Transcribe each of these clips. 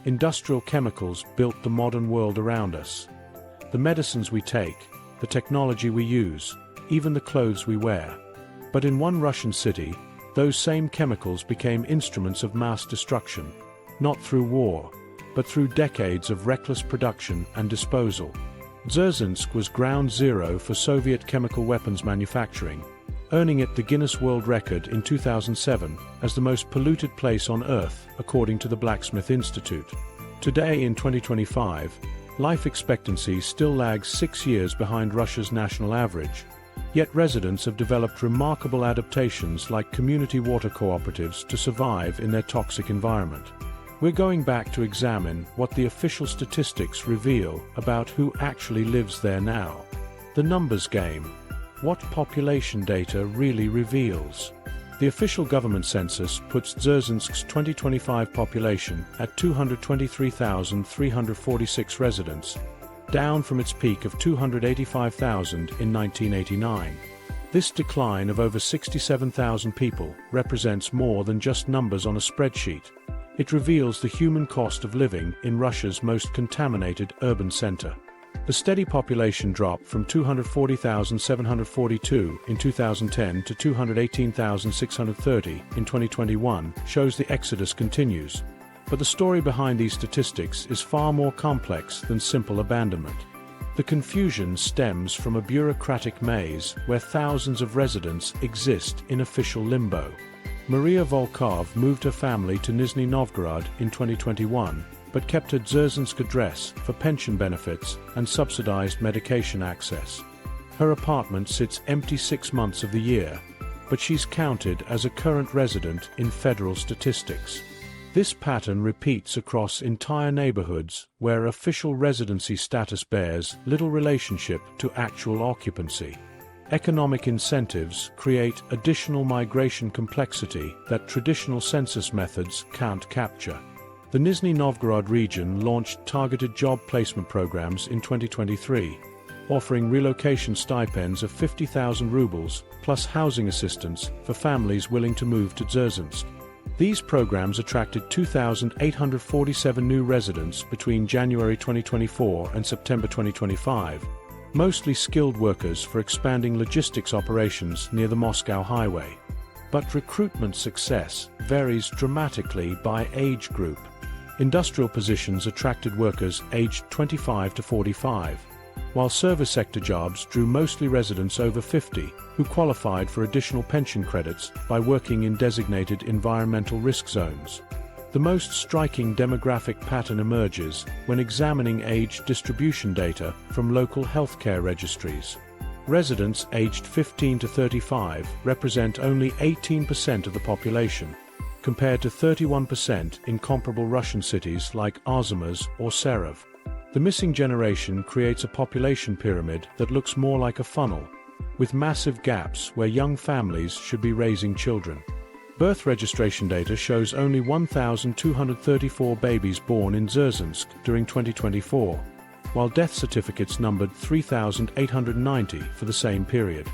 Industrial chemicals built the modern world around us. The medicines we take, the technology we use, even the clothes we wear. But in one Russian city, those same chemicals became instruments of mass destruction, not through war, but through decades of reckless production and disposal. Dzerzhinsk was ground zero for Soviet chemical weapons manufacturing, earning it the Guinness World Record in 2007 as the most polluted place on Earth, according to the Blacksmith Institute. Today in 2025, life expectancy still lags 6 years behind Russia's national average, yet residents have developed remarkable adaptations like community water cooperatives to survive in their toxic environment. We're going back to examine what the official statistics reveal about who actually lives there now. The numbers game. What population data really reveals. The official government census puts Dzerzhinsk's 2025 population at 223,346 residents, down from its peak of 285,000 in 1989. This decline of over 67,000 people represents more than just numbers on a spreadsheet. It reveals the human cost of living in Russia's most contaminated urban center. The steady population drop from 240,742 in 2010 to 218,630 in 2021 shows the exodus continues. But the story behind these statistics is far more complex than simple abandonment. The confusion stems from a bureaucratic maze where thousands of residents exist in official limbo. Maria Volkov moved her family to Nizhny Novgorod in 2021, but kept her Dzerzhinsk address for pension benefits and subsidized medication access. Her apartment sits empty 6 months of the year, but she's counted as a current resident in federal statistics. This pattern repeats across entire neighborhoods where official residency status bears little relationship to actual occupancy. Economic incentives create additional migration complexity that traditional census methods can't capture. The Nizhny Novgorod region launched targeted job placement programs in 2023, offering relocation stipends of 50,000 rubles plus housing assistance for families willing to move to Dzerzhinsk. These programs attracted 2,847 new residents between January 2024 and September 2025, mostly skilled workers for expanding logistics operations near the Moscow highway. But recruitment success varies dramatically by age group. Industrial positions attracted workers aged 25 to 45, while service sector jobs drew mostly residents over 50 who qualified for additional pension credits by working in designated environmental risk zones. The most striking demographic pattern emerges when examining age distribution data from local healthcare registries. Residents aged 15 to 35 represent only 18% of the population, compared to 31% in comparable Russian cities like Arzamas or Serov. The missing generation creates a population pyramid that looks more like a funnel, with massive gaps where young families should be raising children. Birth registration data shows only 1,234 babies born in Dzerzhinsk during 2024, while death certificates numbered 3,890 for the same period.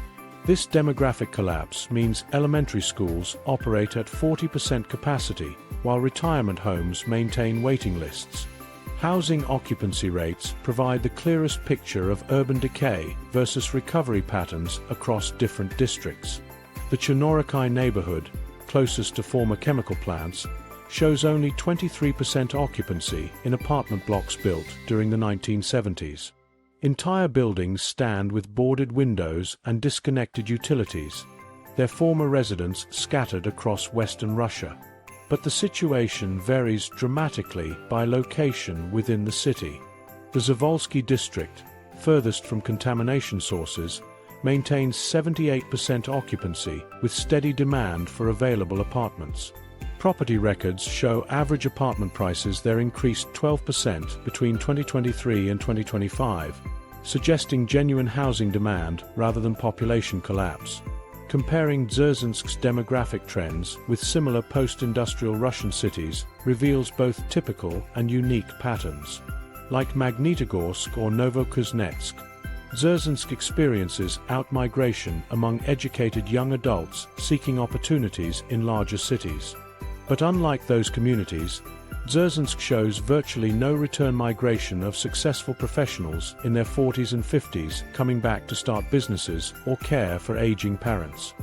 This demographic collapse means elementary schools operate at 40% capacity, while retirement homes maintain waiting lists. Housing occupancy rates provide the clearest picture of urban decay versus recovery patterns across different districts. The Chernorikai neighborhood, closest to former chemical plants, shows only 23% occupancy in apartment blocks built during the 1970s. Entire buildings stand with boarded windows and disconnected utilities, their former residents scattered across Western Russia. But the situation varies dramatically by location within the city. The Zavolsky district, furthest from contamination sources, maintains 78% occupancy with steady demand for available apartments. Property records show average apartment prices there increased 12% between 2023 and 2025, suggesting genuine housing demand rather than population collapse. Comparing Dzerzhinsk's demographic trends with similar post-industrial Russian cities reveals both typical and unique patterns. Like Magnitogorsk or Novokuznetsk, Dzerzhinsk experiences outmigration among educated young adults seeking opportunities in larger cities. But unlike those communities, Dzerzhinsk shows virtually no return migration of successful professionals in their 40s and 50s coming back to start businesses or care for aging parents.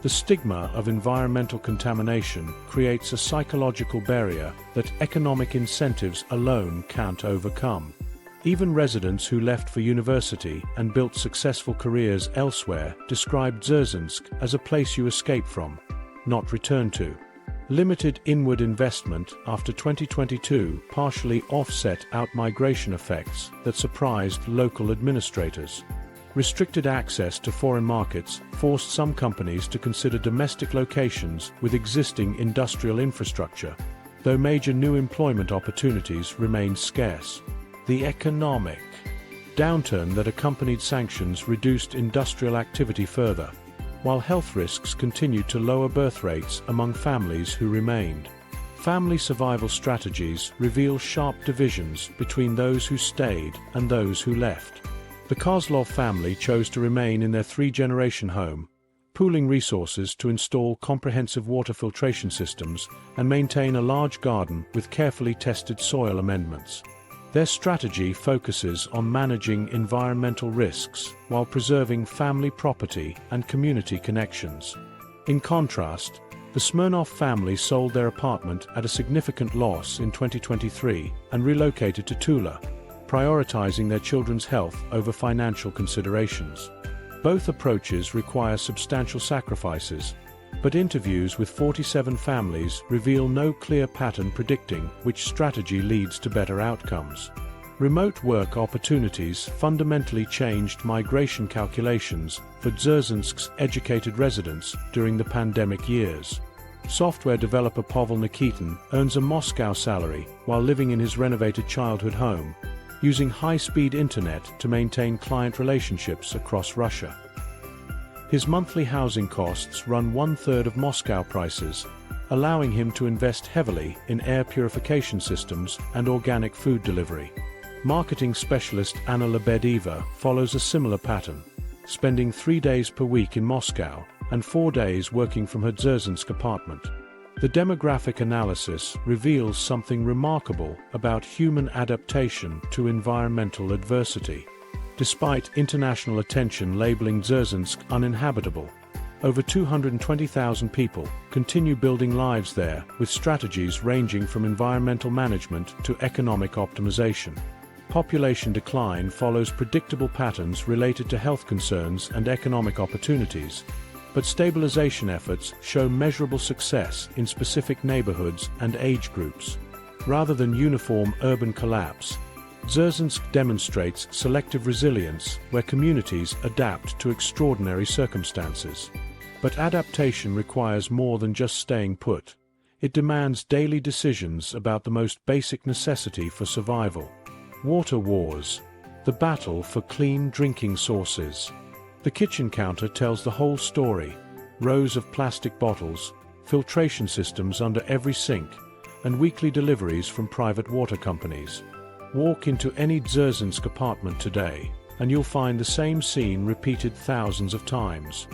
The stigma of environmental contamination creates a psychological barrier that economic incentives alone can't overcome. Even residents who left for university and built successful careers elsewhere describe Dzerzhinsk as a place you escape from, not return to. Limited inward investment after 2022 partially offset out-migration effects that surprised local administrators. Restricted access to foreign markets forced some companies to consider domestic locations with existing industrial infrastructure, though major new employment opportunities remained scarce. The economic downturn that accompanied sanctions reduced industrial activity further, while health risks continued to lower birth rates among families who remained. Family survival strategies reveal sharp divisions between those who stayed and those who left. The Kozlov family chose to remain in their three-generation home, pooling resources to install comprehensive water filtration systems and maintain a large garden with carefully tested soil amendments. Their strategy focuses on managing environmental risks while preserving family property and community connections. In contrast, the Smirnov family sold their apartment at a significant loss in 2023 and relocated to Tula, prioritizing their children's health over financial considerations. Both approaches require substantial sacrifices, but interviews with 47 families reveal no clear pattern predicting which strategy leads to better outcomes. Remote work opportunities fundamentally changed migration calculations for Dzerzhinsk's educated residents during the pandemic years. Software developer Pavel Nikitin earns a Moscow salary while living in his renovated childhood home, using high-speed internet to maintain client relationships across Russia. His monthly housing costs run one-third of Moscow prices, allowing him to invest heavily in air purification systems and organic food delivery. Marketing specialist Anna Lebedeva follows a similar pattern, spending 3 days per week in Moscow and 4 days working from her Dzerzhinsk apartment. The demographic analysis reveals something remarkable about human adaptation to environmental adversity. Despite international attention labeling Dzerzhinsk uninhabitable, over 220,000 people continue building lives there with strategies ranging from environmental management to economic optimization. Population decline follows predictable patterns related to health concerns and economic opportunities, but stabilization efforts show measurable success in specific neighborhoods and age groups. Rather than uniform urban collapse, Dzerzhinsk demonstrates selective resilience where communities adapt to extraordinary circumstances. But adaptation requires more than just staying put. It demands daily decisions about the most basic necessity for survival. Water wars. The battle for clean drinking sources. The kitchen counter tells the whole story. Rows of plastic bottles, filtration systems under every sink, and weekly deliveries from private water companies. Walk into any Dzerzhinsk apartment today, and you'll find the same scene repeated thousands of times.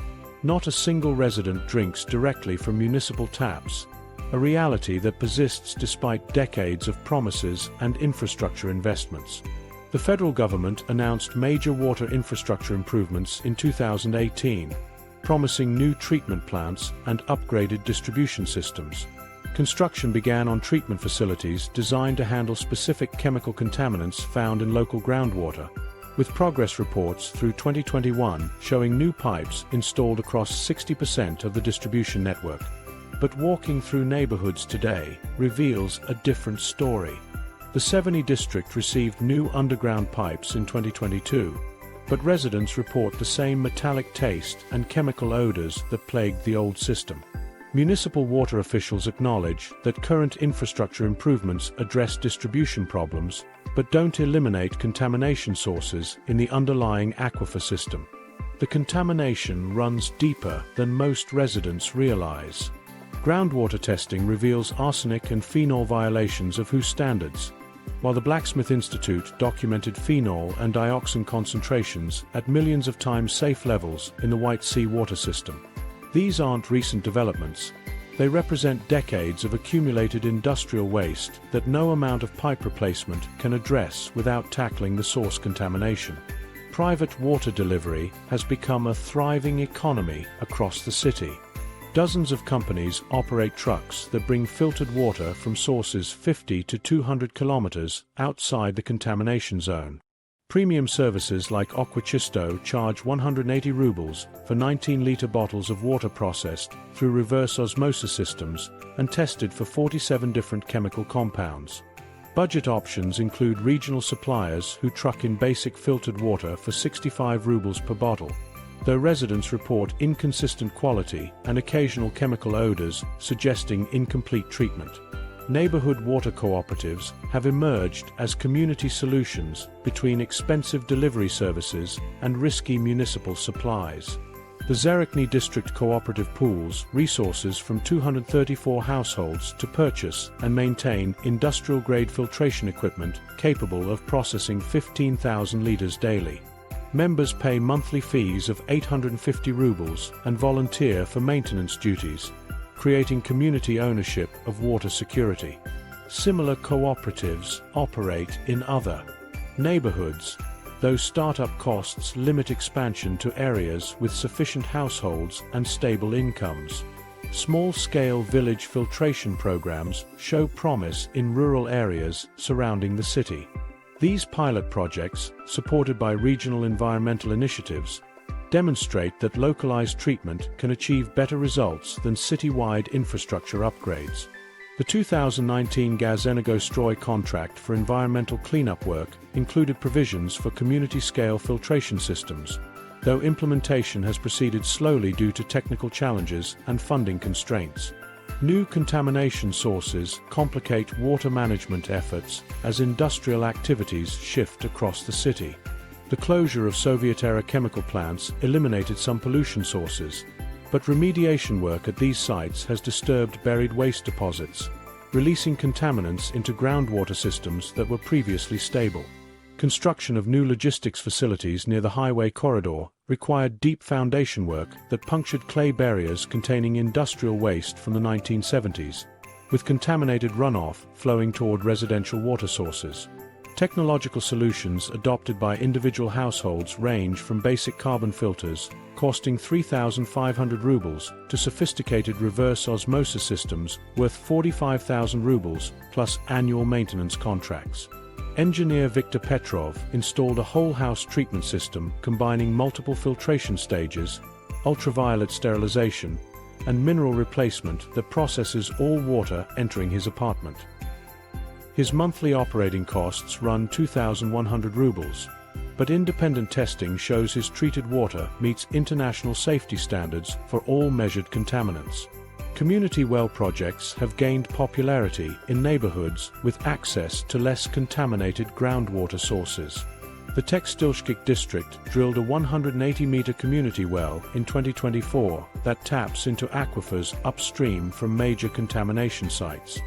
Not a single resident drinks directly from municipal taps, a reality that persists despite decades of promises and infrastructure investments. The federal government announced major water infrastructure improvements in 2018, promising new treatment plants and upgraded distribution systems. Construction began on treatment facilities designed to handle specific chemical contaminants found in local groundwater, with progress reports through 2021 showing new pipes installed across 60% of the distribution network. But walking through neighborhoods today reveals a different story. The Seveny district received new underground pipes in 2022, but residents report the same metallic taste and chemical odors that plagued the old system. Municipal water officials acknowledge that current infrastructure improvements address distribution problems, but don't eliminate contamination sources in the underlying aquifer system. The contamination runs deeper than most residents realize. Groundwater testing reveals arsenic and phenol violations of WHO standards, while the Blacksmith Institute documented phenol and dioxin concentrations at millions of times safe levels in the White Sea water system. These aren't recent developments. They represent decades of accumulated industrial waste that no amount of pipe replacement can address without tackling the source contamination. Private water delivery has become a thriving economy across the city. Dozens of companies operate trucks that bring filtered water from sources 50 to 200 kilometers outside the contamination zone. Premium services like Aquachisto charge 180 rubles for 19-liter bottles of water processed through reverse osmosis systems and tested for 47 different chemical compounds. Budget options include regional suppliers who truck in basic filtered water for 65 rubles per bottle, though residents report inconsistent quality and occasional chemical odors suggesting incomplete treatment. Neighborhood water cooperatives have emerged as community solutions between expensive delivery services and risky municipal supplies. The Dzerzhinsk district cooperative pools resources from 234 households to purchase and maintain industrial-grade filtration equipment capable of processing 15,000 liters daily. Members pay monthly fees of 850 rubles and volunteer for maintenance duties, creating community ownership of water security. Similar cooperatives operate in other neighborhoods, though startup costs limit expansion to areas with sufficient households and stable incomes. Small-scale village filtration programs show promise in rural areas surrounding the city. These pilot projects, supported by regional environmental initiatives, demonstrate that localized treatment can achieve better results than city-wide infrastructure upgrades. The 2019 Gazenergostroy contract for environmental cleanup work included provisions for community-scale filtration systems, though implementation has proceeded slowly due to technical challenges and funding constraints. New contamination sources complicate water management efforts as industrial activities shift across the city. The closure of Soviet-era chemical plants eliminated some pollution sources, but remediation work at these sites has disturbed buried waste deposits, releasing contaminants into groundwater systems that were previously stable. Construction of new logistics facilities near the highway corridor required deep foundation work that punctured clay barriers containing industrial waste from the 1970s, with contaminated runoff flowing toward residential water sources. Technological solutions adopted by individual households range from basic carbon filters, costing 3,500 rubles, to sophisticated reverse osmosis systems worth 45,000 rubles, plus annual maintenance contracts. Engineer Viktor Petrov installed a whole-house treatment system combining multiple filtration stages, ultraviolet sterilization, and mineral replacement that processes all water entering his apartment. His monthly operating costs run 2,100 rubles, but independent testing shows his treated water meets international safety standards for all measured contaminants. Community well projects have gained popularity in neighborhoods with access to less contaminated groundwater sources. The Dzerzhinsk district drilled a 180-meter community well in 2024 that taps into aquifers upstream from major contamination sites.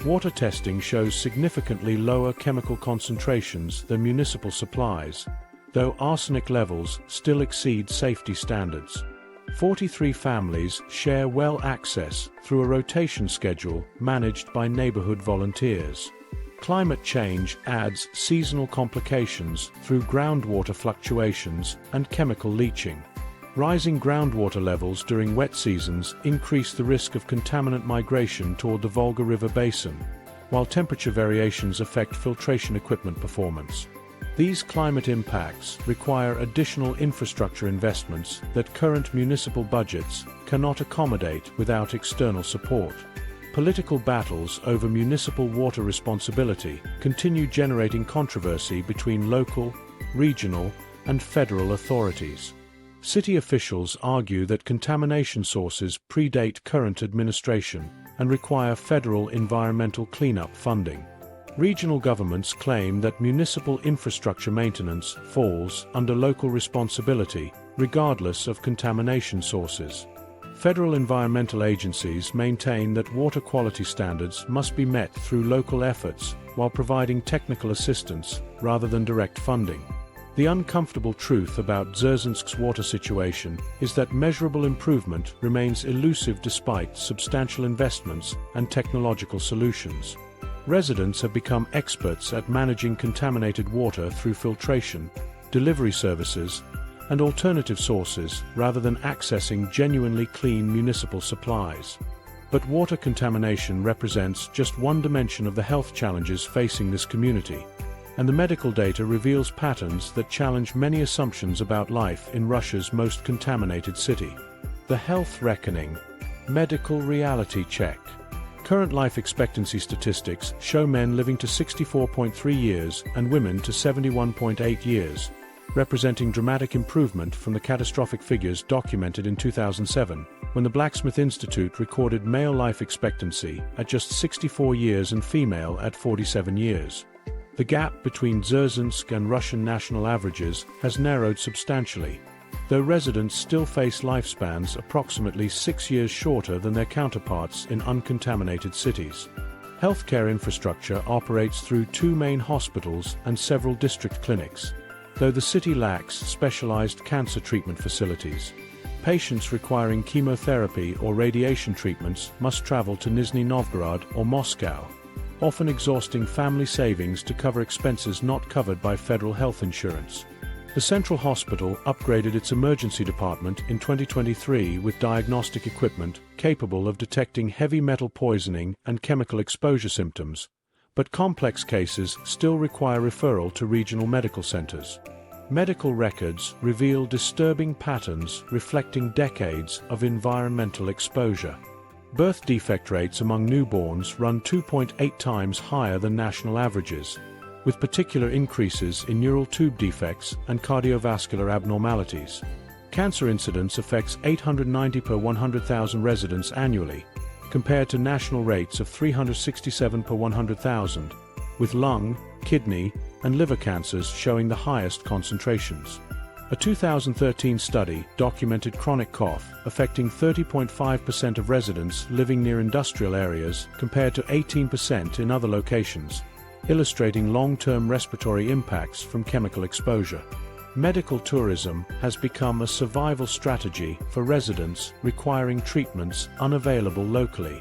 Water testing shows significantly lower chemical concentrations than municipal supplies, though arsenic levels still exceed safety standards. 43 families share well access through a rotation schedule managed by neighborhood volunteers. Climate change adds seasonal complications through groundwater fluctuations and chemical leaching. Rising groundwater levels during wet seasons increase the risk of contaminant migration toward the Volga River basin, while temperature variations affect filtration equipment performance. These climate impacts require additional infrastructure investments that current municipal budgets cannot accommodate without external support. Political battles over municipal water responsibility continue generating controversy between local, regional, and federal authorities. City officials argue that contamination sources predate current administration and require federal environmental cleanup funding. Regional governments claim that municipal infrastructure maintenance falls under local responsibility, regardless of contamination sources. Federal environmental agencies maintain that water quality standards must be met through local efforts while providing technical assistance rather than direct funding. The uncomfortable truth about Dzerzhinsk's water situation is that measurable improvement remains elusive despite substantial investments and technological solutions. Residents have become experts at managing contaminated water through filtration, delivery services, and alternative sources rather than accessing genuinely clean municipal supplies. But water contamination represents just one dimension of the health challenges facing this community, and the medical data reveals patterns that challenge many assumptions about life in Russia's most contaminated city. The Health Reckoning. Medical Reality Check. Current life expectancy statistics show men living to 64.3 years and women to 71.8 years, representing dramatic improvement from the catastrophic figures documented in 2007, when the Blacksmith Institute recorded male life expectancy at just 64 years and female at 47 years. The gap between Dzerzhinsk and Russian national averages has narrowed substantially, though residents still face lifespans approximately 6 years shorter than their counterparts in uncontaminated cities. Healthcare infrastructure operates through 2 main hospitals and several district clinics, though the city lacks specialized cancer treatment facilities. Patients requiring chemotherapy or radiation treatments must travel to Nizhny Novgorod or Moscow, often exhausting family savings to cover expenses not covered by federal health insurance. The Central Hospital upgraded its emergency department in 2023 with diagnostic equipment capable of detecting heavy metal poisoning and chemical exposure symptoms, but complex cases still require referral to regional medical centers. Medical records reveal disturbing patterns reflecting decades of environmental exposure. Birth defect rates among newborns run 2.8 times higher than national averages, with particular increases in neural tube defects and cardiovascular abnormalities. Cancer incidence affects 890 per 100,000 residents annually, compared to national rates of 367 per 100,000, with lung, kidney, and liver cancers showing the highest concentrations. A 2013 study documented chronic cough affecting 30.5% of residents living near industrial areas compared to 18% in other locations, illustrating long-term respiratory impacts from chemical exposure. Medical tourism has become a survival strategy for residents requiring treatments unavailable locally.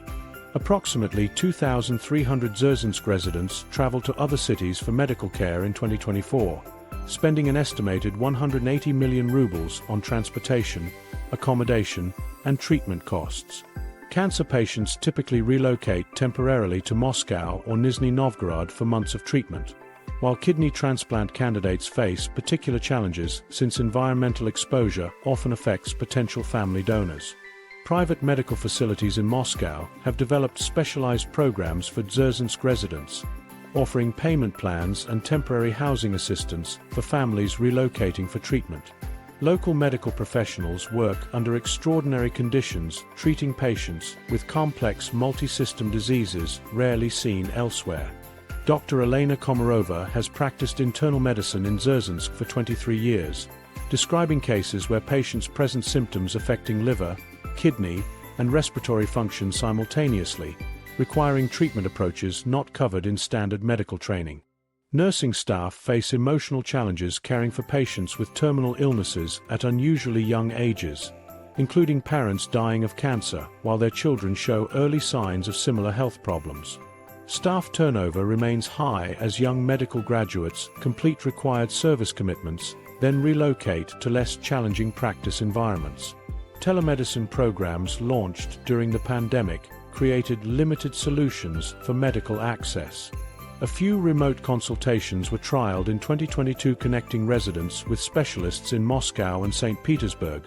Approximately 2,300 Dzerzhinsk residents traveled to other cities for medical care in 2024, spending an estimated 180 million rubles on transportation, accommodation, and treatment costs. Cancer patients typically relocate temporarily to Moscow or Nizhny Novgorod for months of treatment, while kidney transplant candidates face particular challenges since environmental exposure often affects potential family donors. Private medical facilities in Moscow have developed specialized programs for Dzerzhinsk residents, offering payment plans and temporary housing assistance for families relocating for treatment. Local medical professionals work under extraordinary conditions, treating patients with complex multi-system diseases rarely seen elsewhere. Dr. Elena Komarova has practiced internal medicine in Dzerzhinsk for 23 years, describing cases where patients present symptoms affecting liver, kidney, and respiratory function simultaneously, requiring treatment approaches not covered in standard medical training. Nursing staff face emotional challenges caring for patients with terminal illnesses at unusually young ages, including parents dying of cancer while their children show early signs of similar health problems. Staff turnover remains high as young medical graduates complete required service commitments, then relocate to less challenging practice environments. Telemedicine programs launched during the pandemic created limited solutions for medical access. A few remote consultations were trialed in 2022, connecting residents with specialists in Moscow and St. Petersburg,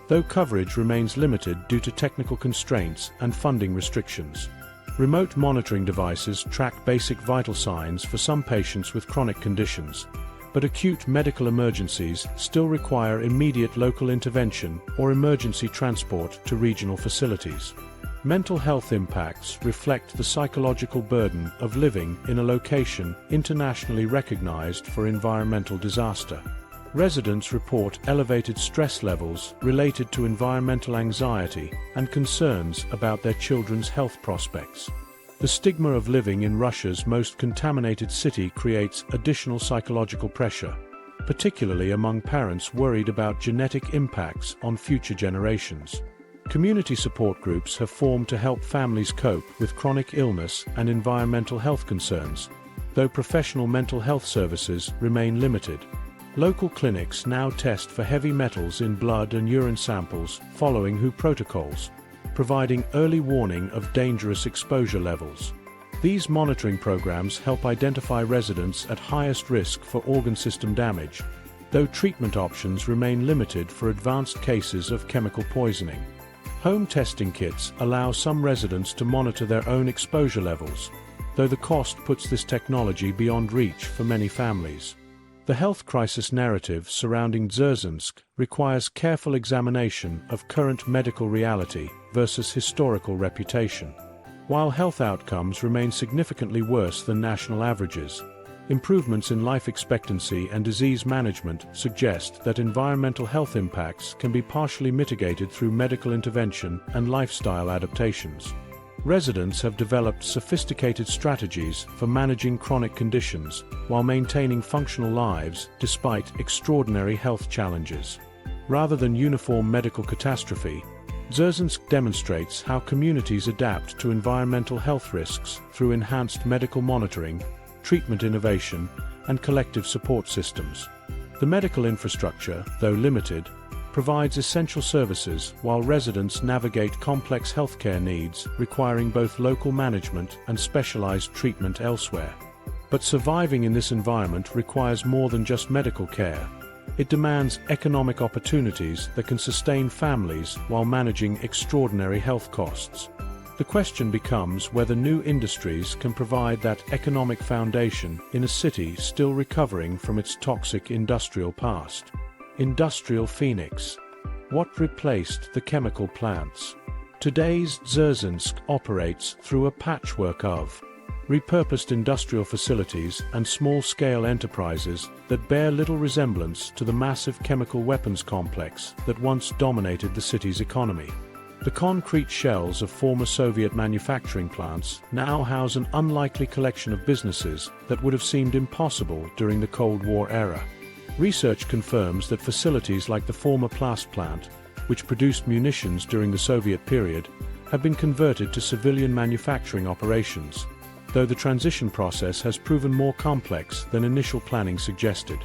though coverage remains limited due to technical constraints and funding restrictions. Remote monitoring devices track basic vital signs for some patients with chronic conditions, but acute medical emergencies still require immediate local intervention or emergency transport to regional facilities. Mental health impacts reflect the psychological burden of living in a location internationally recognized for environmental disaster. Residents report elevated stress levels related to environmental anxiety and concerns about their children's health prospects. The stigma of living in Russia's most contaminated city creates additional psychological pressure, particularly among parents worried about genetic impacts on future generations. Community support groups have formed to help families cope with chronic illness and environmental health concerns, though professional mental health services remain limited. Local clinics now test for heavy metals in blood and urine samples following WHO protocols, providing early warning of dangerous exposure levels. These monitoring programs help identify residents at highest risk for organ system damage, though treatment options remain limited for advanced cases of chemical poisoning. Home testing kits allow some residents to monitor their own exposure levels, though the cost puts this technology beyond reach for many families. The health crisis narrative surrounding Dzerzhinsk requires careful examination of current medical reality versus historical reputation. While health outcomes remain significantly worse than national averages, improvements in life expectancy and disease management suggest that environmental health impacts can be partially mitigated through medical intervention and lifestyle adaptations. Residents have developed sophisticated strategies for managing chronic conditions while maintaining functional lives despite extraordinary health challenges. Rather than uniform medical catastrophe, Dzerzhinsk demonstrates how communities adapt to environmental health risks through enhanced medical monitoring, treatment innovation, and collective support systems. The medical infrastructure, though limited, provides essential services while residents navigate complex healthcare needs requiring both local management and specialized treatment elsewhere. But surviving in this environment requires more than just medical care. It demands economic opportunities that can sustain families while managing extraordinary health costs. The question becomes whether new industries can provide that economic foundation in a city still recovering from its toxic industrial past. Industrial Phoenix. What replaced the chemical plants? Today's Dzerzhinsk operates through a patchwork of repurposed industrial facilities and small-scale enterprises that bear little resemblance to the massive chemical weapons complex that once dominated the city's economy. The concrete shells of former Soviet manufacturing plants now house an unlikely collection of businesses that would have seemed impossible during the Cold War era. Research confirms that facilities like the former Plast plant, which produced munitions during the Soviet period, have been converted to civilian manufacturing operations, though the transition process has proven more complex than initial planning suggested.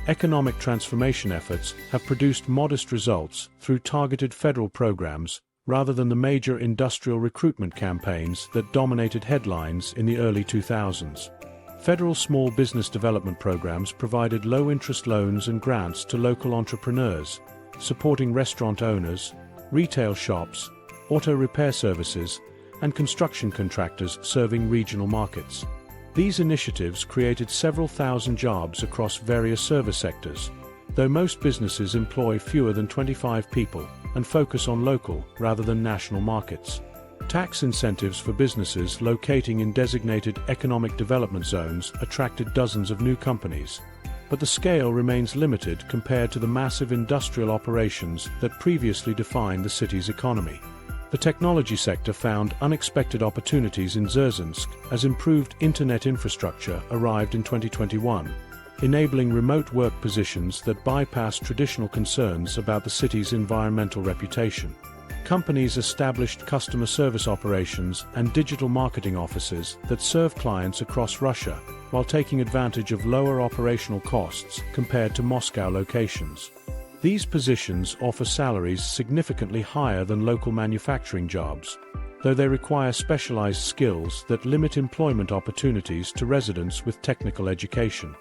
Economic transformation efforts have produced modest results through targeted federal programs rather than the major industrial recruitment campaigns that dominated headlines in the early 2000s. Federal small business development programs provided low-interest loans and grants to local entrepreneurs, supporting restaurant owners, retail shops, auto repair services, and construction contractors serving regional markets. These initiatives created several thousand jobs across various service sectors, though most businesses employ fewer than 25 people and focus on local rather than national markets. Tax incentives for businesses locating in designated economic development zones attracted dozens of new companies, but the scale remains limited compared to the massive industrial operations that previously defined the city's economy. The technology sector found unexpected opportunities in Dzerzhinsk as improved internet infrastructure arrived in 2021, enabling remote work positions that bypass traditional concerns about the city's environmental reputation. Companies established customer service operations and digital marketing offices that serve clients across Russia, while taking advantage of lower operational costs compared to Moscow locations. These positions offer salaries significantly higher than local manufacturing jobs, though they require specialized skills that limit employment opportunities to residents with technical education.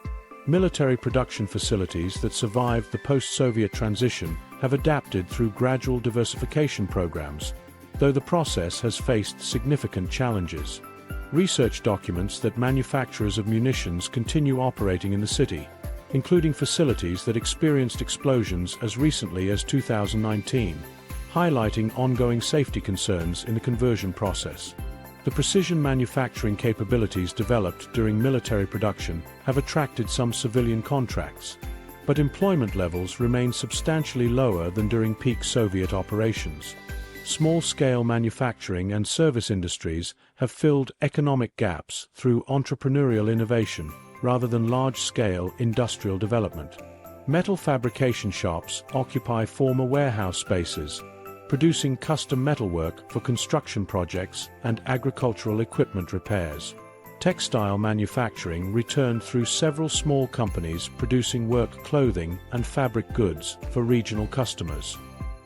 Military production facilities that survived the post-Soviet transition have adapted through gradual diversification programs, though the process has faced significant challenges. Research documents that manufacturers of munitions continue operating in the city, including facilities that experienced explosions as recently as 2019, highlighting ongoing safety concerns in the conversion process. The precision manufacturing capabilities developed during military production have attracted some civilian contracts, but employment levels remain substantially lower than during peak Soviet operations. Small-scale manufacturing and service industries have filled economic gaps through entrepreneurial innovation rather than large-scale industrial development. Metal fabrication shops occupy former warehouse spaces, producing custom metalwork for construction projects and agricultural equipment repairs. Textile manufacturing returned through several small companies producing work clothing and fabric goods for regional customers.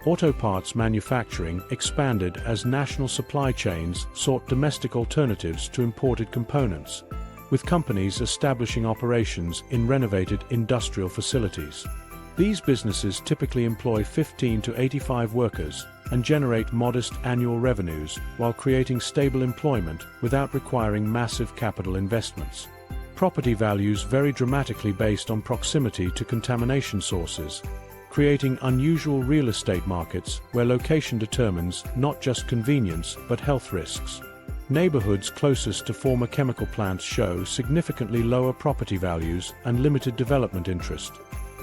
Auto parts manufacturing expanded as national supply chains sought domestic alternatives to imported components, with companies establishing operations in renovated industrial facilities. These businesses typically employ 15 to 85 workers and generate modest annual revenues while creating stable employment without requiring massive capital investments. Property values vary dramatically based on proximity to contamination sources, creating unusual real estate markets where location determines not just convenience but health risks. Neighborhoods closest to former chemical plants show significantly lower property values and limited development interest,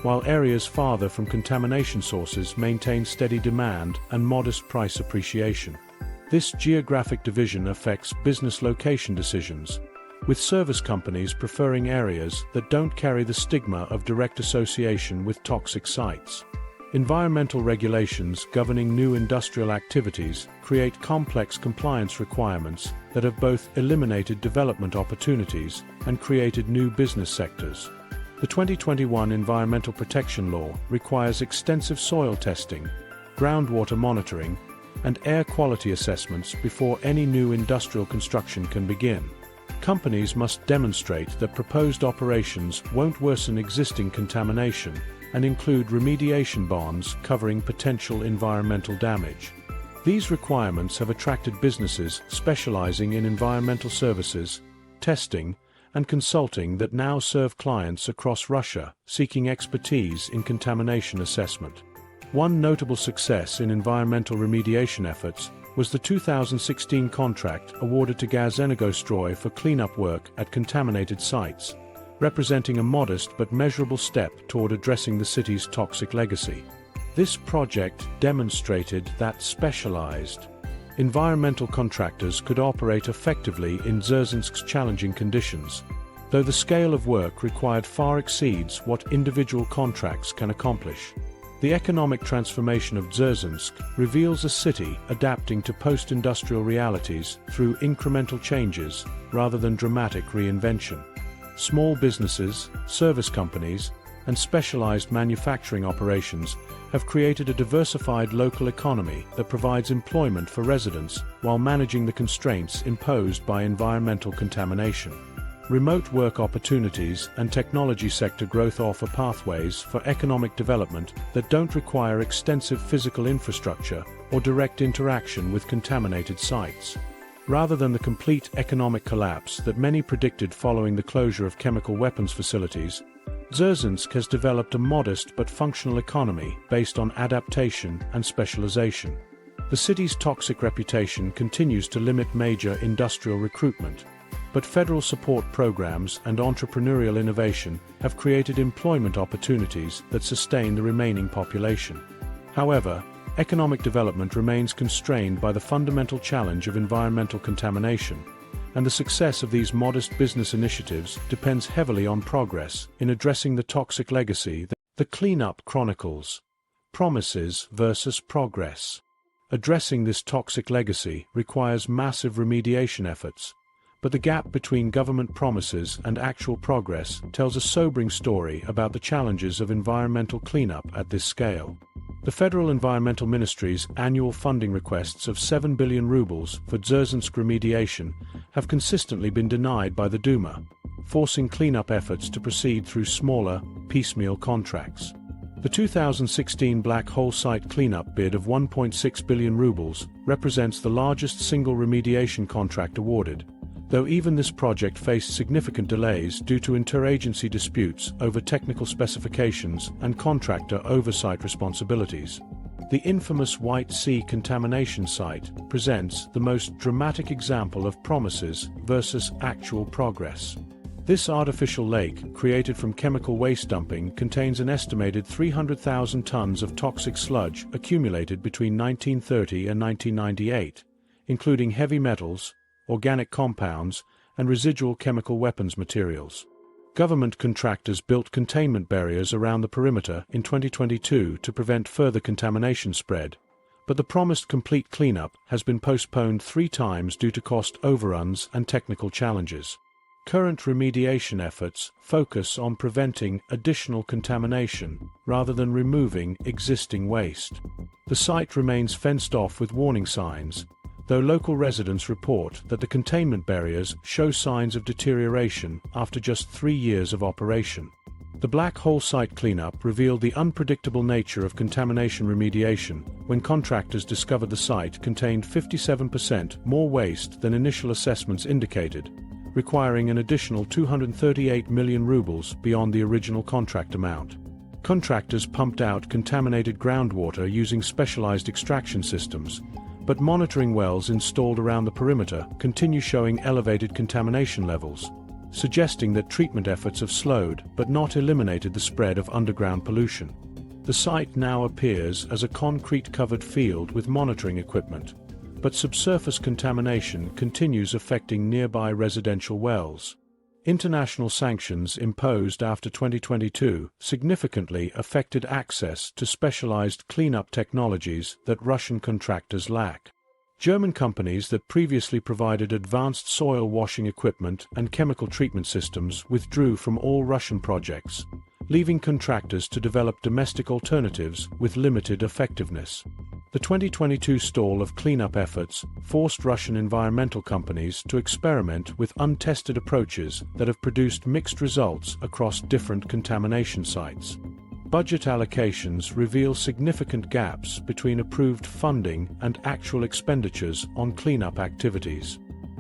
while areas farther from contamination sources maintain steady demand and modest price appreciation. This geographic division affects business location decisions, with service companies preferring areas that don't carry the stigma of direct association with toxic sites. Environmental regulations governing new industrial activities create complex compliance requirements that have both eliminated development opportunities and created new business sectors. The 2021 Environmental Protection Law requires extensive soil testing, groundwater monitoring, and air quality assessments before any new industrial construction can begin. Companies must demonstrate that proposed operations won't worsen existing contamination and include remediation bonds covering potential environmental damage. These requirements have attracted businesses specializing in environmental services, testing, and consulting that now serve clients across Russia seeking expertise in contamination assessment. One notable success in environmental remediation efforts was the 2016 contract awarded to Gazenergostroy for cleanup work at contaminated sites, representing a modest but measurable step toward addressing the city's toxic legacy. This project demonstrated that specialized environmental contractors could operate effectively in Dzerzhinsk's challenging conditions, though the scale of work required far exceeds what individual contracts can accomplish. The economic transformation of Dzerzhinsk reveals a city adapting to post-industrial realities through incremental changes rather than dramatic reinvention. Small businesses, service companies, and specialized manufacturing operations have created a diversified local economy that provides employment for residents while managing the constraints imposed by environmental contamination. Remote work opportunities and technology sector growth offer pathways for economic development that don't require extensive physical infrastructure or direct interaction with contaminated sites. Rather than the complete economic collapse that many predicted following the closure of chemical weapons facilities, Dzerzhinsk has developed a modest but functional economy based on adaptation and specialization. The city's toxic reputation continues to limit major industrial recruitment, but federal support programs and entrepreneurial innovation have created employment opportunities that sustain the remaining population. However, economic development remains constrained by the fundamental challenge of environmental contamination, and the success of these modest business initiatives depends heavily on progress in addressing the toxic legacy. The Cleanup Chronicles: Promises versus Progress. Addressing this toxic legacy requires massive remediation efforts, but the gap between government promises and actual progress tells a sobering story about the challenges of environmental cleanup at this scale. The Federal Environmental Ministry's annual funding requests of 7 billion rubles for Dzerzhinsk remediation have consistently been denied by the Duma, forcing cleanup efforts to proceed through smaller, piecemeal contracts. The 2016 black hole site cleanup bid of 1.6 billion rubles represents the largest single remediation contract awarded, though even this project faced significant delays due to interagency disputes over technical specifications and contractor oversight responsibilities. The infamous White Sea contamination site presents the most dramatic example of promises versus actual progress. This artificial lake, created from chemical waste dumping, contains an estimated 300,000 tons of toxic sludge accumulated between 1930 and 1998, including heavy metals, organic compounds, and residual chemical weapons materials. Government contractors built containment barriers around the perimeter in 2022 to prevent further contamination spread, but the promised complete cleanup has been postponed 3 times due to cost overruns and technical challenges. Current remediation efforts focus on preventing additional contamination rather than removing existing waste. The site remains fenced off with warning signs, though local residents report that the containment barriers show signs of deterioration after just 3 years of operation. The black hole site cleanup revealed the unpredictable nature of contamination remediation when contractors discovered the site contained 57% more waste than initial assessments indicated, requiring an additional 238 million rubles beyond the original contract amount. Contractors pumped out contaminated groundwater using specialized extraction systems, but monitoring wells installed around the perimeter continue showing elevated contamination levels, suggesting that treatment efforts have slowed but not eliminated the spread of underground pollution. The site now appears as a concrete-covered field with monitoring equipment, but subsurface contamination continues affecting nearby residential wells. International sanctions imposed after 2022 significantly affected access to specialized cleanup technologies that Russian contractors lack. German companies that previously provided advanced soil washing equipment and chemical treatment systems withdrew from all Russian projects, leaving contractors to develop domestic alternatives with limited effectiveness. The 2022 stall of cleanup efforts forced Russian environmental companies to experiment with untested approaches that have produced mixed results across different contamination sites. Budget allocations reveal significant gaps between approved funding and actual expenditures on cleanup activities.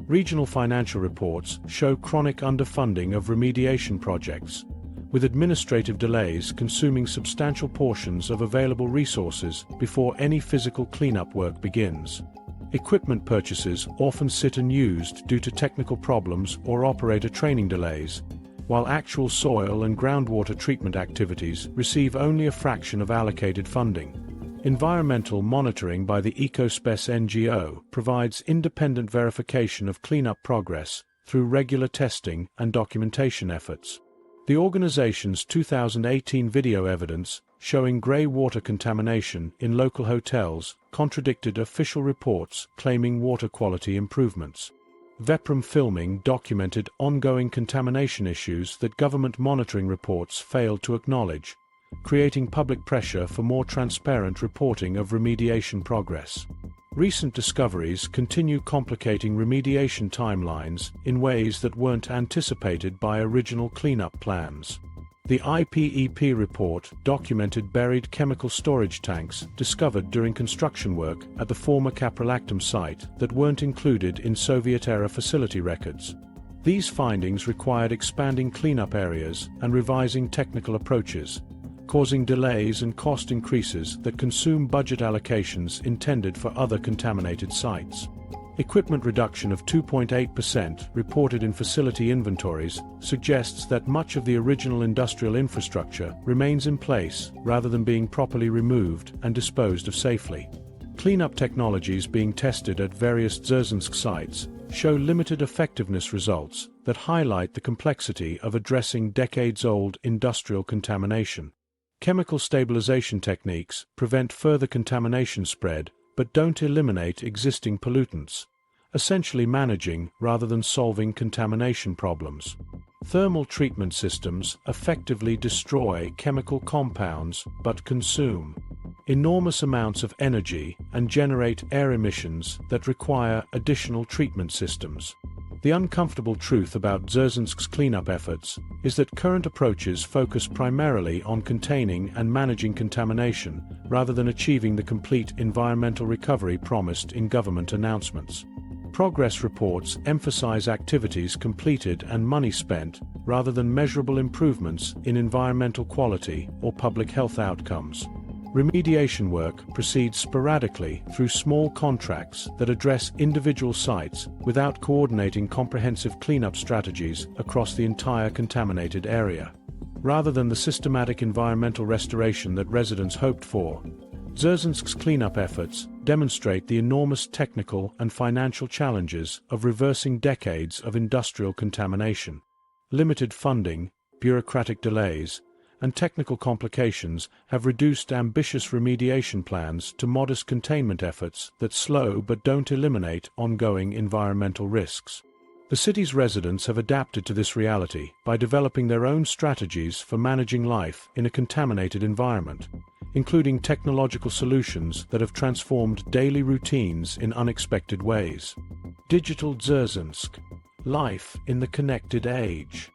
Regional financial reports show chronic underfunding of remediation projects, with administrative delays consuming substantial portions of available resources before any physical cleanup work begins. Equipment purchases often sit unused due to technical problems or operator training delays, while actual soil and groundwater treatment activities receive only a fraction of allocated funding. Environmental monitoring by the EcoSpec NGO provides independent verification of cleanup progress through regular testing and documentation efforts. The organization's 2018 video evidence showing grey water contamination in local hotels contradicted official reports claiming water quality improvements. Veprum filming documented ongoing contamination issues that government monitoring reports failed to acknowledge, creating public pressure for more transparent reporting of remediation progress. Recent discoveries continue complicating remediation timelines in ways that weren't anticipated by original cleanup plans. The IPEP report documented buried chemical storage tanks discovered during construction work at the former caprolactam site that weren't included in Soviet-era facility records. These findings required expanding cleanup areas and revising technical approaches, causing delays and cost increases that consume budget allocations intended for other contaminated sites. Equipment reduction of 2.8% reported in facility inventories suggests that much of the original industrial infrastructure remains in place rather than being properly removed and disposed of safely. Cleanup technologies being tested at various Dzerzhinsk sites show limited effectiveness results that highlight the complexity of addressing decades-old industrial contamination. Chemical stabilization techniques prevent further contamination spread but don't eliminate existing pollutants, essentially managing rather than solving contamination problems. Thermal treatment systems effectively destroy chemical compounds but consume enormous amounts of energy and generate air emissions that require additional treatment systems. The uncomfortable truth about Dzerzhinsk's cleanup efforts is that current approaches focus primarily on containing and managing contamination rather than achieving the complete environmental recovery promised in government announcements. Progress reports emphasize activities completed and money spent rather than measurable improvements in environmental quality or public health outcomes. Remediation work proceeds sporadically through small contracts that address individual sites without coordinating comprehensive cleanup strategies across the entire contaminated area. Rather than the systematic environmental restoration that residents hoped for, Dzerzhinsk's cleanup efforts demonstrate the enormous technical and financial challenges of reversing decades of industrial contamination. Limited funding, bureaucratic delays, and technical complications have reduced ambitious remediation plans to modest containment efforts that slow but don't eliminate ongoing environmental risks. The city's residents have adapted to this reality by developing their own strategies for managing life in a contaminated environment, including technological solutions that have transformed daily routines in unexpected ways. Digital Dzerzhinsk. Life in the connected age.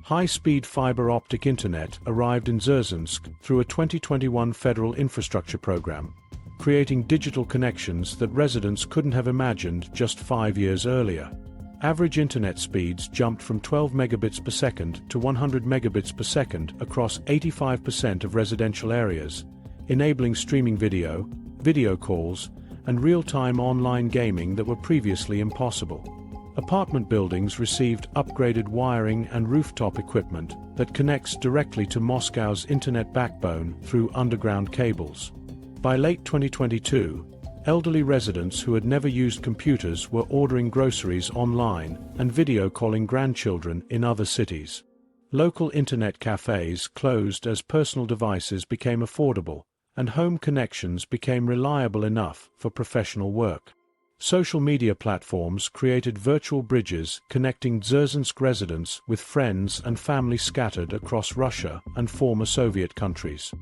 High-speed fiber optic internet arrived in Dzerzhinsk through a 2021 federal infrastructure program, creating digital connections that residents couldn't have imagined just 5 years earlier. Average internet speeds jumped from 12 megabits per second to 100 megabits per second across 85% of residential areas, enabling streaming video, video calls, and real-time online gaming that were previously impossible. Apartment buildings received upgraded wiring and rooftop equipment that connects directly to Moscow's internet backbone through underground cables. By late 2022, elderly residents who had never used computers were ordering groceries online and video calling grandchildren in other cities. Local internet cafes closed as personal devices became affordable, and home connections became reliable enough for professional work. Social media platforms created virtual bridges connecting Dzerzhinsk residents with friends and family scattered across Russia and former Soviet countries.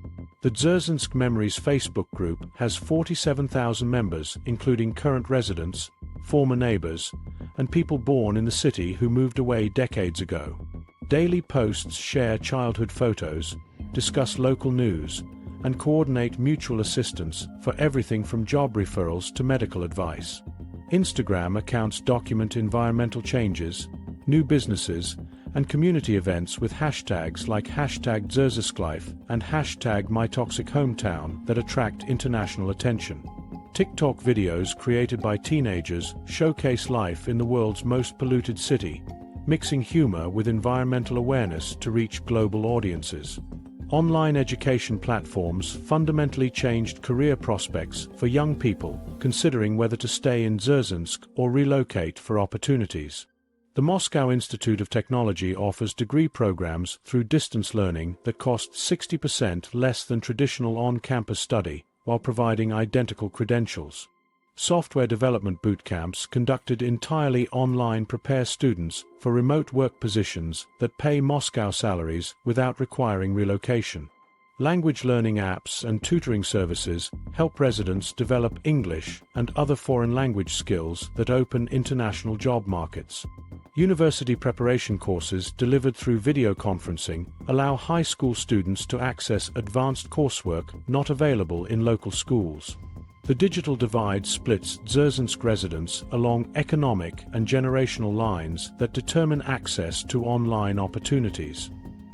The Dzerzhinsk Memories Facebook group has 47,000 members, including current residents, former neighbors, and people born in the city who moved away decades ago. Daily posts share childhood photos, discuss local news, and coordinate mutual assistance for everything from job referrals to medical advice. Instagram accounts document environmental changes, new businesses, and community events with hashtags like #DzerzhinskLife and #MyToxicHometown that attract international attention. TikTok videos created by teenagers showcase life in the world's most polluted city, mixing humor with environmental awareness to reach global audiences. Online education platforms fundamentally changed career prospects for young people considering whether to stay in Dzerzhinsk or relocate for opportunities. The Moscow Institute of Technology offers degree programs through distance learning that cost 60% less than traditional on-campus study while providing identical credentials. Software development boot camps conducted entirely online prepare students for remote work positions that pay Moscow salaries without requiring relocation. Language learning apps and tutoring services help residents develop English and other foreign language skills that open international job markets. University preparation courses delivered through video conferencing allow high school students to access advanced coursework not available in local schools. The digital divide splits Dzerzhinsk residents along economic and generational lines that determine access to online opportunities.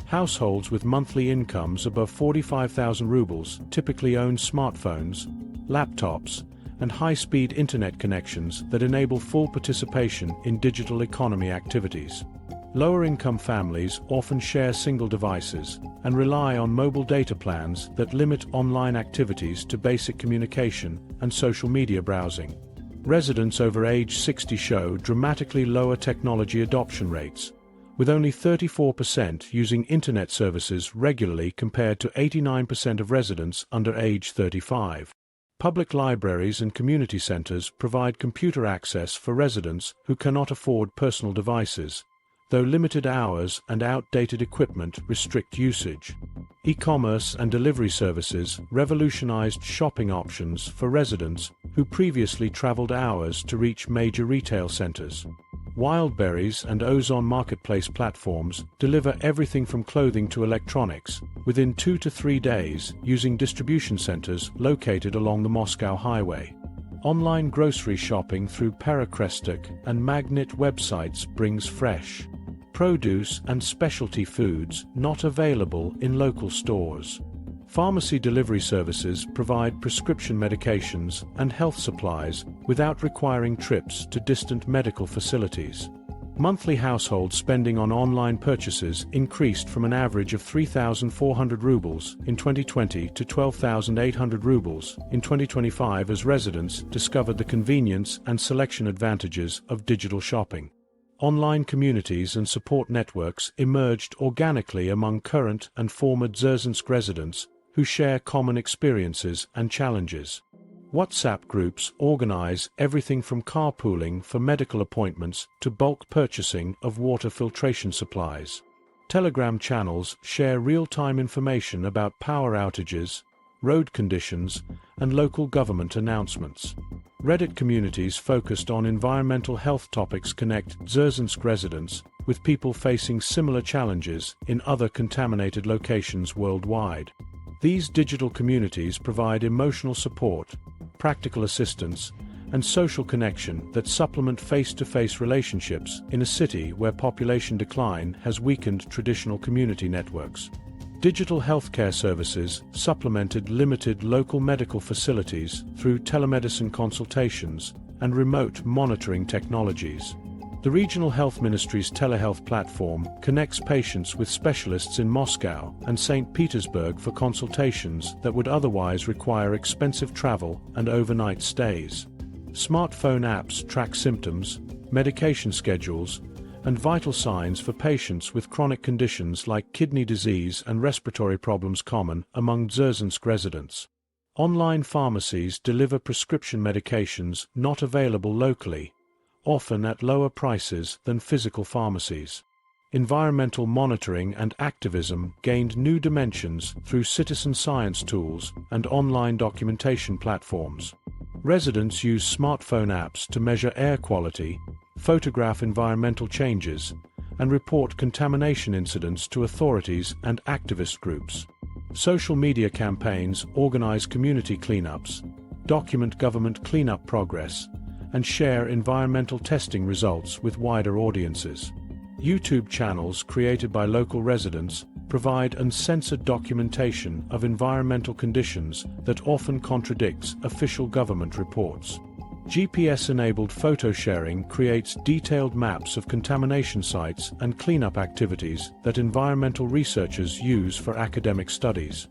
Households with monthly incomes above 45,000 rubles typically own smartphones, laptops, and high-speed internet connections that enable full participation in digital economy activities. Lower-income families often share single devices and rely on mobile data plans that limit online activities to basic communication and social media browsing. Residents over age 60 show dramatically lower technology adoption rates, with only 34% using internet services regularly compared to 89% of residents under age 35. Public libraries and community centers provide computer access for residents who cannot afford personal devices, though limited hours and outdated equipment restrict usage. E-commerce and delivery services revolutionized shopping options for residents who previously traveled hours to reach major retail centers. Wildberries and Ozon marketplace platforms deliver everything from clothing to electronics within 2 to 3 days using distribution centers located along the Moscow highway. Online grocery shopping through Perekrestok and Magnet websites brings fresh produce and specialty foods not available in local stores. Pharmacy delivery services provide prescription medications and health supplies without requiring trips to distant medical facilities. Monthly household spending on online purchases increased from an average of 3,400 rubles in 2020 to 12,800 rubles in 2025 as residents discovered the convenience and selection advantages of digital shopping. Online communities and support networks emerged organically among current and former Dzerzhinsk residents who share common experiences and challenges. WhatsApp groups organize everything from carpooling for medical appointments to bulk purchasing of water filtration supplies. Telegram channels share real-time information about power outages, road conditions, and local government announcements. Reddit communities focused on environmental health topics connect Dzerzhinsk residents with people facing similar challenges in other contaminated locations worldwide. These digital communities provide emotional support, practical assistance, and social connection that supplement face-to-face relationships in a city where population decline has weakened traditional community networks. Digital healthcare services supplemented limited local medical facilities through telemedicine consultations and remote monitoring technologies. The Regional Health Ministry's telehealth platform connects patients with specialists in Moscow and St. Petersburg for consultations that would otherwise require expensive travel and overnight stays. Smartphone apps track symptoms, medication schedules, and vital signs for patients with chronic conditions like kidney disease and respiratory problems common among Dzerzhinsk residents. Online pharmacies deliver prescription medications not available locally, often at lower prices than physical pharmacies. Environmental monitoring and activism gained new dimensions through citizen science tools and online documentation platforms. Residents use smartphone apps to measure air quality, photograph environmental changes, and report contamination incidents to authorities and activist groups. Social media campaigns organize community cleanups, document government cleanup progress, and share environmental testing results with wider audiences. YouTube channels created by local residents provide uncensored documentation of environmental conditions that often contradicts official government reports. GPS-enabled photo sharing creates detailed maps of contamination sites and cleanup activities that environmental researchers use for academic studies.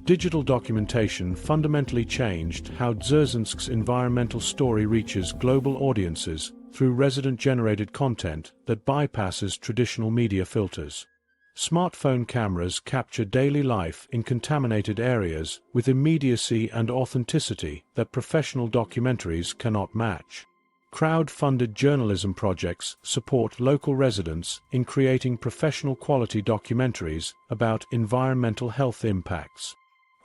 Digital documentation fundamentally changed how Dzerzhinsk's environmental story reaches global audiences through resident-generated content that bypasses traditional media filters. Smartphone cameras capture daily life in contaminated areas with immediacy and authenticity that professional documentaries cannot match. Crowd-funded journalism projects support local residents in creating professional-quality documentaries about environmental health impacts.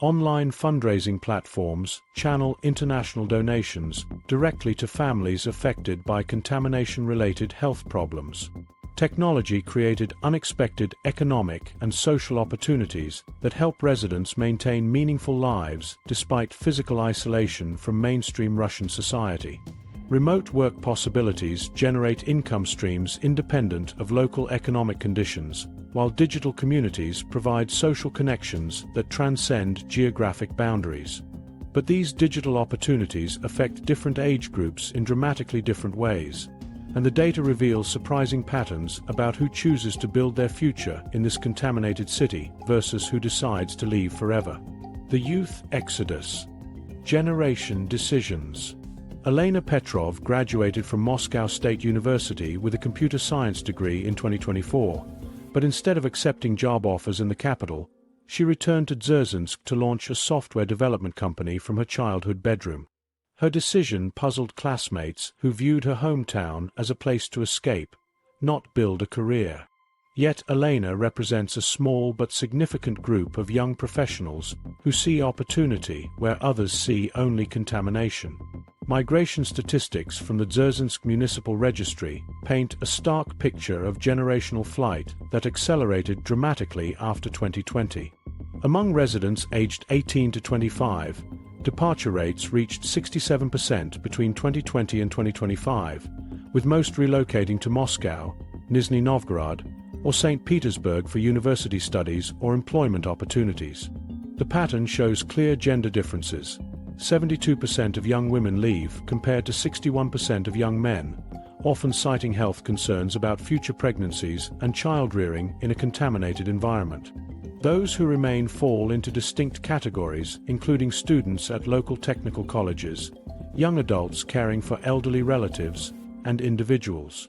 Online fundraising platforms channel international donations directly to families affected by contamination-related health problems. Technology created unexpected economic and social opportunities that help residents maintain meaningful lives despite physical isolation from mainstream Russian society. Remote work possibilities generate income streams independent of local economic conditions, while digital communities provide social connections that transcend geographic boundaries. But these digital opportunities affect different age groups in dramatically different ways, and the data reveals surprising patterns about who chooses to build their future in this contaminated city versus who decides to leave forever. The youth exodus. Generation decisions. Elena Petrov graduated from Moscow State University with a computer science degree in 2024, but instead of accepting job offers in the capital, she returned to Dzerzhinsk to launch a software development company from her childhood bedroom. Her decision puzzled classmates who viewed her hometown as a place to escape, not build a career. Yet Elena represents a small but significant group of young professionals who see opportunity where others see only contamination. Migration statistics from the Dzerzhinsk Municipal Registry paint a stark picture of generational flight that accelerated dramatically after 2020. Among residents aged 18 to 25, departure rates reached 67% between 2020 and 2025, with most relocating to Moscow, Nizhny Novgorod, or St. Petersburg for university studies or employment opportunities. The pattern shows clear gender differences. 72% of young women leave compared to 61% of young men, often citing health concerns about future pregnancies and child-rearing in a contaminated environment. Those who remain fall into distinct categories, including students at local technical colleges, young adults caring for elderly relatives, and individuals.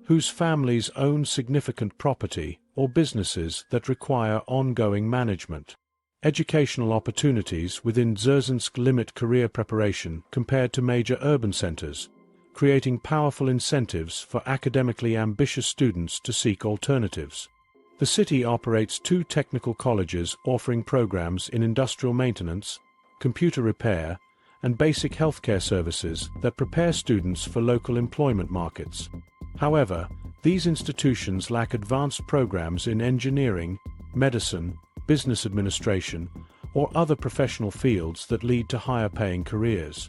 whose families own significant property or businesses that require ongoing management. Educational opportunities within Dzerzhinsk limit career preparation compared to major urban centers, creating powerful incentives for academically ambitious students to seek alternatives. The city operates 2 technical colleges offering programs in industrial maintenance, computer repair, and basic healthcare services that prepare students for local employment markets. However, these institutions lack advanced programs in engineering, medicine, business administration, or other professional fields that lead to higher-paying careers.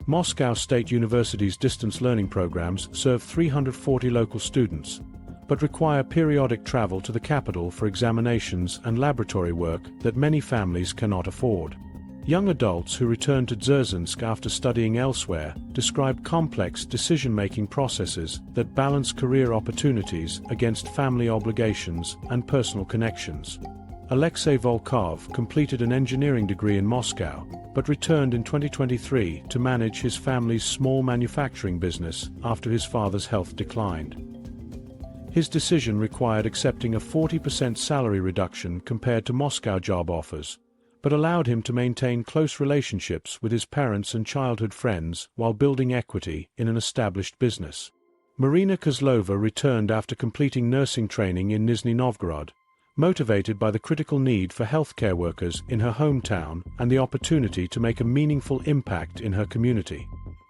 Moscow State University's distance learning programs serve 340 local students, but require periodic travel to the capital for examinations and laboratory work that many families cannot afford. Young adults who return to Dzerzhinsk after studying elsewhere describe complex decision-making processes that balance career opportunities against family obligations and personal connections. Alexei Volkov completed an engineering degree in Moscow, but returned in 2023 to manage his family's small manufacturing business after his father's health declined. His decision required accepting a 40% salary reduction compared to Moscow job offers, but allowed him to maintain close relationships with his parents and childhood friends while building equity in an established business. Marina Kozlova returned after completing nursing training in Nizhny Novgorod, motivated by the critical need for healthcare workers in her hometown and the opportunity to make a meaningful impact in her community.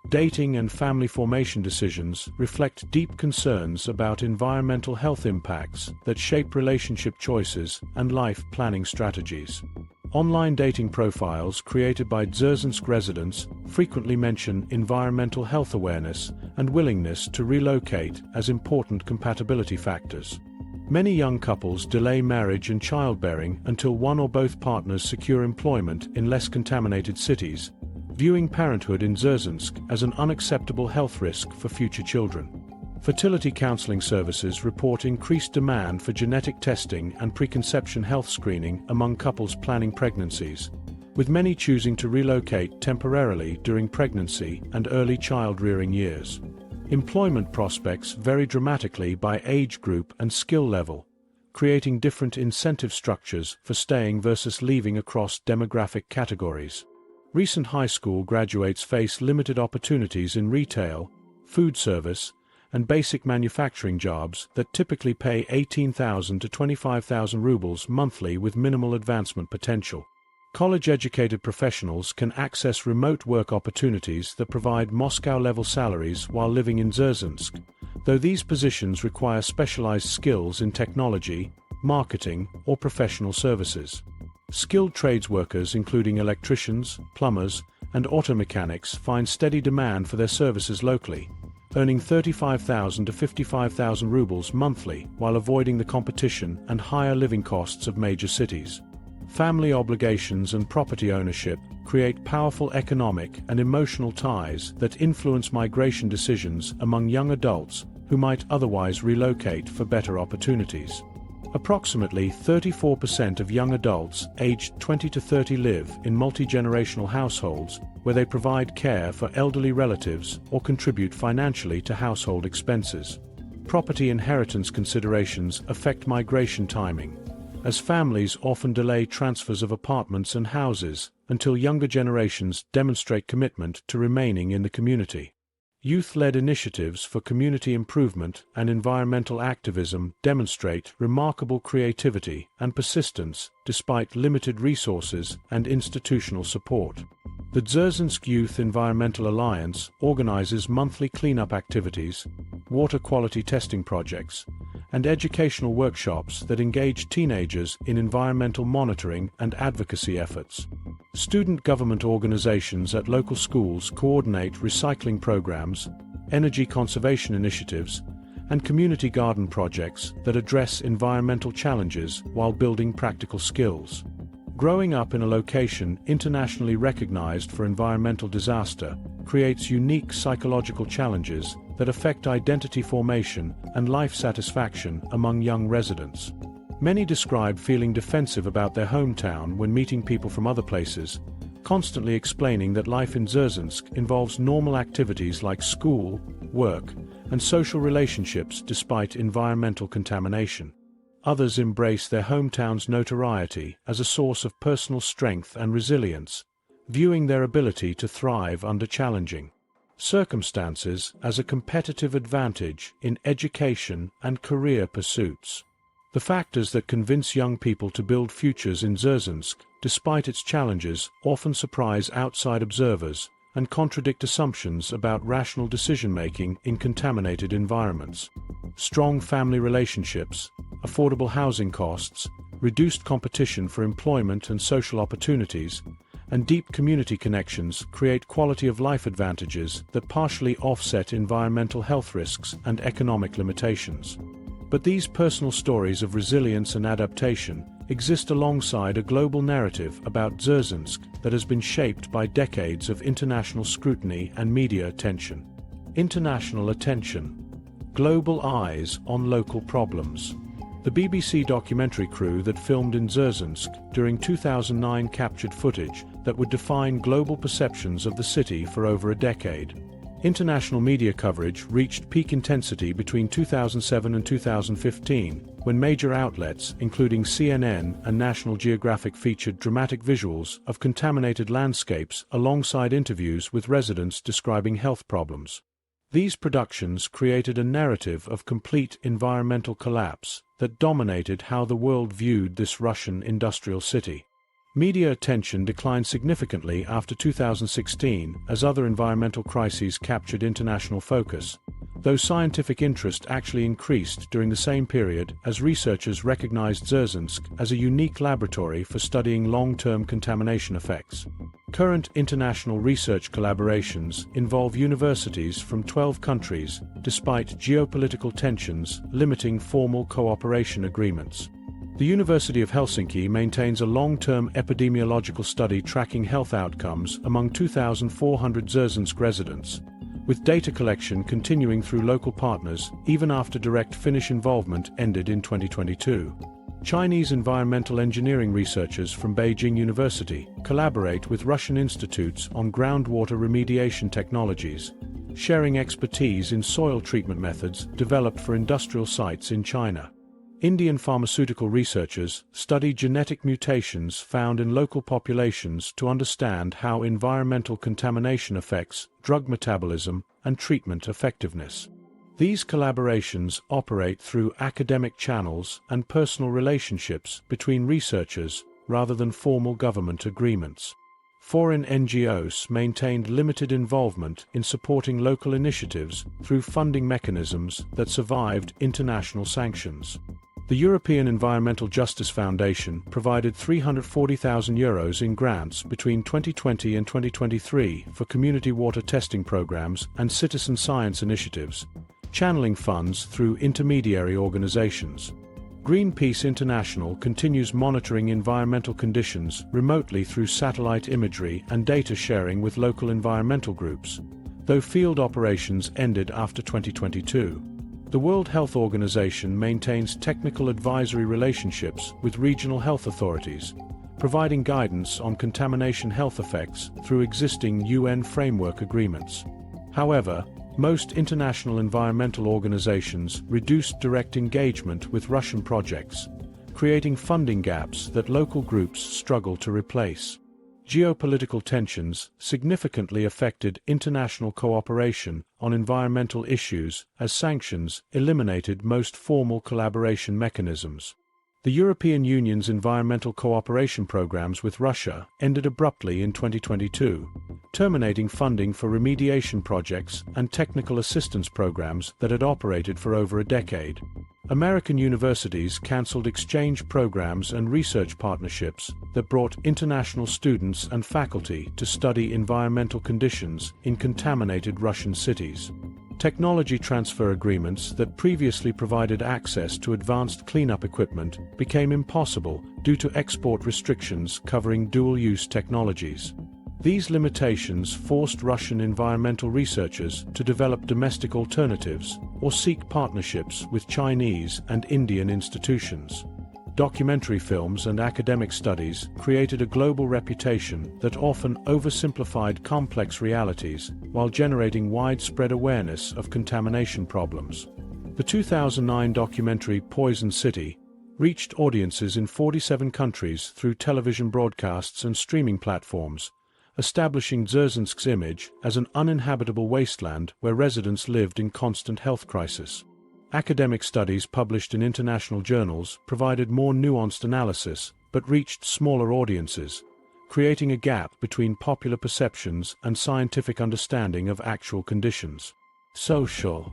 Dating and family formation decisions reflect deep concerns about environmental health impacts that shape relationship choices and life planning strategies. Online dating profiles created by Dzerzhinsk residents frequently mention environmental health awareness and willingness to relocate as important compatibility factors. Many young couples delay marriage and childbearing until one or both partners secure employment in less contaminated cities, viewing parenthood in Dzerzhinsk as an unacceptable health risk for future children. Fertility counseling services report increased demand for genetic testing and preconception health screening among couples planning pregnancies, with many choosing to relocate temporarily during pregnancy and early child-rearing years. Employment prospects vary dramatically by age group and skill level, creating different incentive structures for staying versus leaving across demographic categories. Recent high school graduates face limited opportunities in retail, food service, and basic manufacturing jobs that typically pay 18,000 to 25,000 rubles monthly with minimal advancement potential. College-educated professionals can access remote work opportunities that provide Moscow-level salaries while living in Dzerzhinsk, though these positions require specialized skills in technology, marketing, or professional services. Skilled trades workers including electricians, plumbers, and auto mechanics find steady demand for their services locally, earning 35,000 to 55,000 rubles monthly while avoiding the competition and higher living costs of major cities. Family obligations and property ownership create powerful economic and emotional ties that influence migration decisions among young adults who might otherwise relocate for better opportunities. Approximately 34% of young adults aged 20 to 30 live in multi-generational households where they provide care for elderly relatives or contribute financially to household expenses. Property inheritance considerations affect migration timing, as families often delay transfers of apartments and houses until younger generations demonstrate commitment to remaining in the community. Youth-led initiatives for community improvement and environmental activism demonstrate remarkable creativity and persistence despite limited resources and institutional support. The Dzerzhinsk Youth Environmental Alliance organizes monthly cleanup activities, water quality testing projects, and educational workshops that engage teenagers in environmental monitoring and advocacy efforts. Student government organizations at local schools coordinate recycling programs, energy conservation initiatives, and community garden projects that address environmental challenges while building practical skills. Growing up in a location internationally recognized for environmental disaster creates unique psychological challenges that affect identity formation and life satisfaction among young residents. Many describe feeling defensive about their hometown when meeting people from other places, constantly explaining that life in Dzerzhinsk involves normal activities like school, work, and social relationships despite environmental contamination. Others embrace their hometown's notoriety as a source of personal strength and resilience, viewing their ability to thrive under challenging circumstances as a competitive advantage in education and career pursuits. The factors that convince young people to build futures in Dzerzhinsk, despite its challenges, often surprise outside observers and contradict assumptions about rational decision-making in contaminated environments. Strong family relationships, affordable housing costs, reduced competition for employment and social opportunities, and deep community connections create quality-of-life advantages that partially offset environmental health risks and economic limitations. But these personal stories of resilience and adaptation exist alongside a global narrative about Dzerzhinsk that has been shaped by decades of international scrutiny and media attention. International attention. Global eyes on local problems. The BBC documentary crew that filmed in Dzerzhinsk during 2009 captured footage that would define global perceptions of the city for over a decade. International media coverage reached peak intensity between 2007 and 2015, when major outlets, including CNN and National Geographic, featured dramatic visuals of contaminated landscapes alongside interviews with residents describing health problems. These productions created a narrative of complete environmental collapse that dominated how the world viewed this Russian industrial city. Media attention declined significantly after 2016 as other environmental crises captured international focus, though scientific interest actually increased during the same period as researchers recognized Dzerzhinsk as a unique laboratory for studying long-term contamination effects. Current international research collaborations involve universities from 12 countries, despite geopolitical tensions limiting formal cooperation agreements. The University of Helsinki maintains a long-term epidemiological study tracking health outcomes among 2,400 Dzerzhinsk residents, with data collection continuing through local partners even after direct Finnish involvement ended in 2022. Chinese environmental engineering researchers from Beijing University collaborate with Russian institutes on groundwater remediation technologies, sharing expertise in soil treatment methods developed for industrial sites in China. Indian pharmaceutical researchers study genetic mutations found in local populations to understand how environmental contamination affects drug metabolism and treatment effectiveness. These collaborations operate through academic channels and personal relationships between researchers rather than formal government agreements. Foreign NGOs maintained limited involvement in supporting local initiatives through funding mechanisms that survived international sanctions. The European Environmental Justice Foundation provided €340,000 in grants between 2020 and 2023 for community water testing programs and citizen science initiatives, channeling funds through intermediary organizations. Greenpeace International continues monitoring environmental conditions remotely through satellite imagery and data sharing with local environmental groups, though field operations ended after 2022. The World Health Organization maintains technical advisory relationships with regional health authorities, providing guidance on contamination health effects through existing UN framework agreements. However, most international environmental organizations reduced direct engagement with Russian projects, creating funding gaps that local groups struggle to replace. Geopolitical tensions significantly affected international cooperation on environmental issues as sanctions eliminated most formal collaboration mechanisms. The European Union's environmental cooperation programs with Russia ended abruptly in 2022, terminating funding for remediation projects and technical assistance programs that had operated for over a decade. American universities canceled exchange programs and research partnerships that brought international students and faculty to study environmental conditions in contaminated Russian cities. Technology transfer agreements that previously provided access to advanced cleanup equipment became impossible due to export restrictions covering dual-use technologies. These limitations forced Russian environmental researchers to develop domestic alternatives or seek partnerships with Chinese and Indian institutions. documentary films and academic studies created a global reputation that often oversimplified complex realities while generating widespread awareness of contamination problems. The 2009 documentary Poison City reached audiences in 47 countries through television broadcasts and streaming platforms, establishing Dzerzhinsk's image as an uninhabitable wasteland where residents lived in constant health crisis. Academic studies published in international journals provided more nuanced analysis but reached smaller audiences, creating a gap between popular perceptions and scientific understanding of actual conditions. Social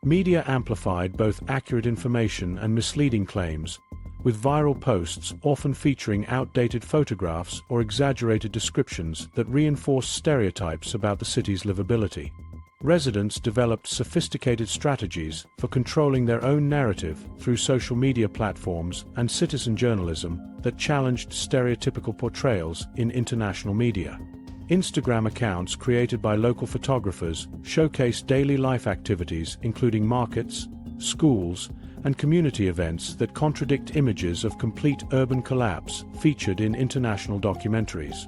media amplified both accurate information and misleading claims, with viral posts often featuring outdated photographs or exaggerated descriptions that reinforce stereotypes about the city's livability. Residents developed sophisticated strategies for controlling their own narrative through social media platforms and citizen journalism that challenged stereotypical portrayals in international media. Instagram accounts created by local photographers showcased daily life activities including markets, schools, and community events that contradict images of complete urban collapse featured in international documentaries.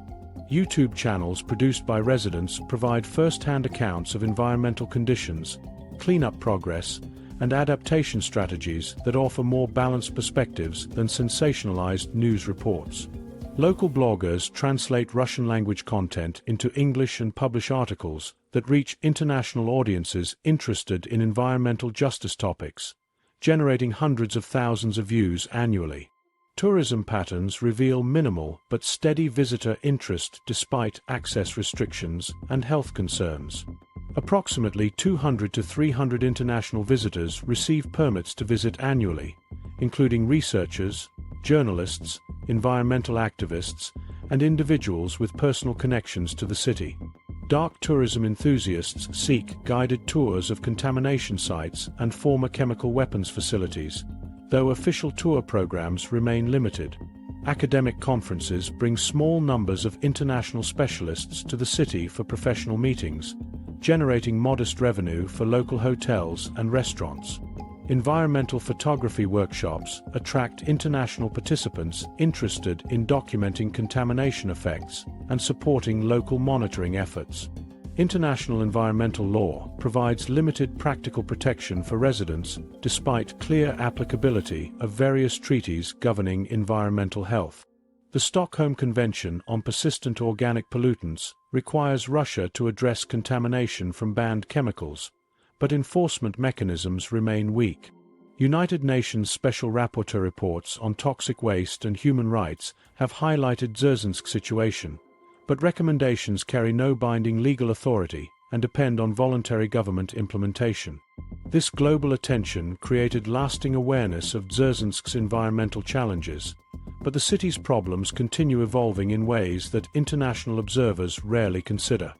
YouTube channels produced by residents provide first-hand accounts of environmental conditions, cleanup progress, and adaptation strategies that offer more balanced perspectives than sensationalized news reports. Local bloggers translate Russian-language content into English and publish articles that reach international audiences interested in environmental justice topics, generating hundreds of thousands of views annually. Tourism patterns reveal minimal but steady visitor interest despite access restrictions and health concerns. Approximately 200 to 300 international visitors receive permits to visit annually, including researchers, journalists, environmental activists, and individuals with personal connections to the city. Dark tourism enthusiasts seek guided tours of contamination sites and former chemical weapons facilities, though official tour programs remain limited. Academic conferences bring small numbers of international specialists to the city for professional meetings, generating modest revenue for local hotels and restaurants. Environmental photography workshops attract international participants interested in documenting contamination effects and supporting local monitoring efforts. International environmental law provides limited practical protection for residents despite clear applicability of various treaties governing environmental health. The Stockholm Convention on Persistent Organic Pollutants requires Russia to address contamination from banned chemicals, but enforcement mechanisms remain weak. United Nations Special Rapporteur reports on toxic waste and human rights have highlighted Dzerzhinsk's situation, but recommendations carry no binding legal authority and depend on voluntary government implementation. This global attention created lasting awareness of Dzerzhinsk's environmental challenges, but the city's problems continue evolving in ways that international observers rarely consider.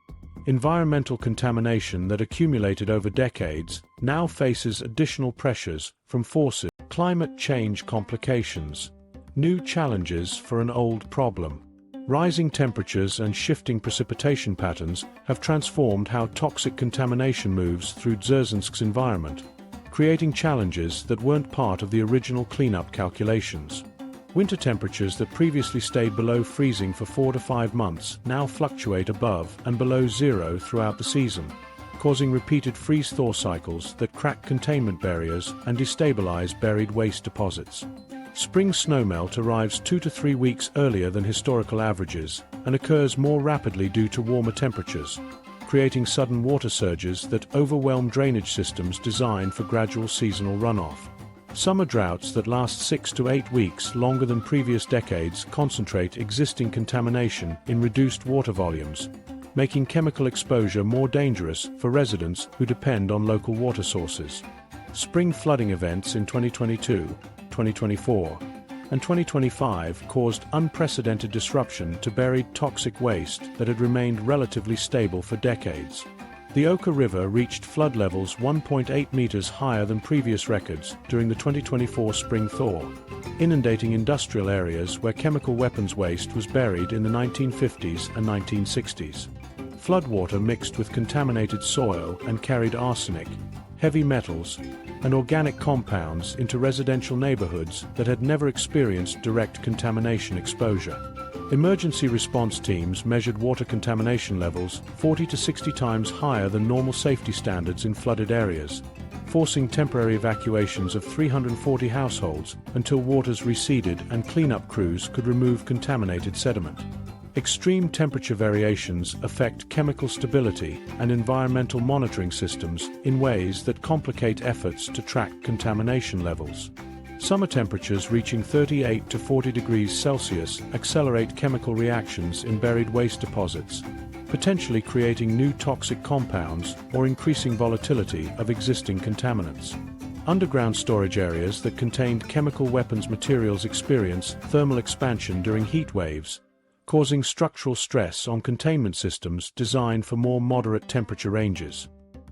Environmental contamination that accumulated over decades now faces additional pressures from forces, climate change complications, new challenges for an old problem. Rising temperatures and shifting precipitation patterns have transformed how toxic contamination moves through Dzerzhinsk's environment, creating challenges that weren't part of the original cleanup calculations. Winter temperatures that previously stayed below freezing for 4 to 5 months now fluctuate above and below zero throughout the season, causing repeated freeze-thaw cycles that crack containment barriers and destabilize buried waste deposits. Spring snowmelt arrives 2 to 3 weeks earlier than historical averages and occurs more rapidly due to warmer temperatures, creating sudden water surges that overwhelm drainage systems designed for gradual seasonal runoff. Summer droughts that last 6 to 8 weeks longer than previous decades concentrate existing contamination in reduced water volumes, making chemical exposure more dangerous for residents who depend on local water sources. Spring flooding events in 2022, 2024, and 2025 caused unprecedented disruption to buried toxic waste that had remained relatively stable for decades. The Oka River reached flood levels 1.8 meters higher than previous records during the 2024 spring thaw, inundating industrial areas where chemical weapons waste was buried in the 1950s and 1960s. Floodwater mixed with contaminated soil and carried arsenic, heavy metals, and organic compounds into residential neighborhoods that had never experienced direct contamination exposure. Emergency response teams measured water contamination levels 40 to 60 times higher than normal safety standards in flooded areas, forcing temporary evacuations of 340 households until waters receded and cleanup crews could remove contaminated sediment. Extreme temperature variations affect chemical stability and environmental monitoring systems in ways that complicate efforts to track contamination levels. Summer temperatures reaching 38 to 40 degrees Celsius accelerate chemical reactions in buried waste deposits, potentially creating new toxic compounds or increasing volatility of existing contaminants. Underground storage areas that contained chemical weapons materials experience thermal expansion during heat waves, causing structural stress on containment systems designed for more moderate temperature ranges.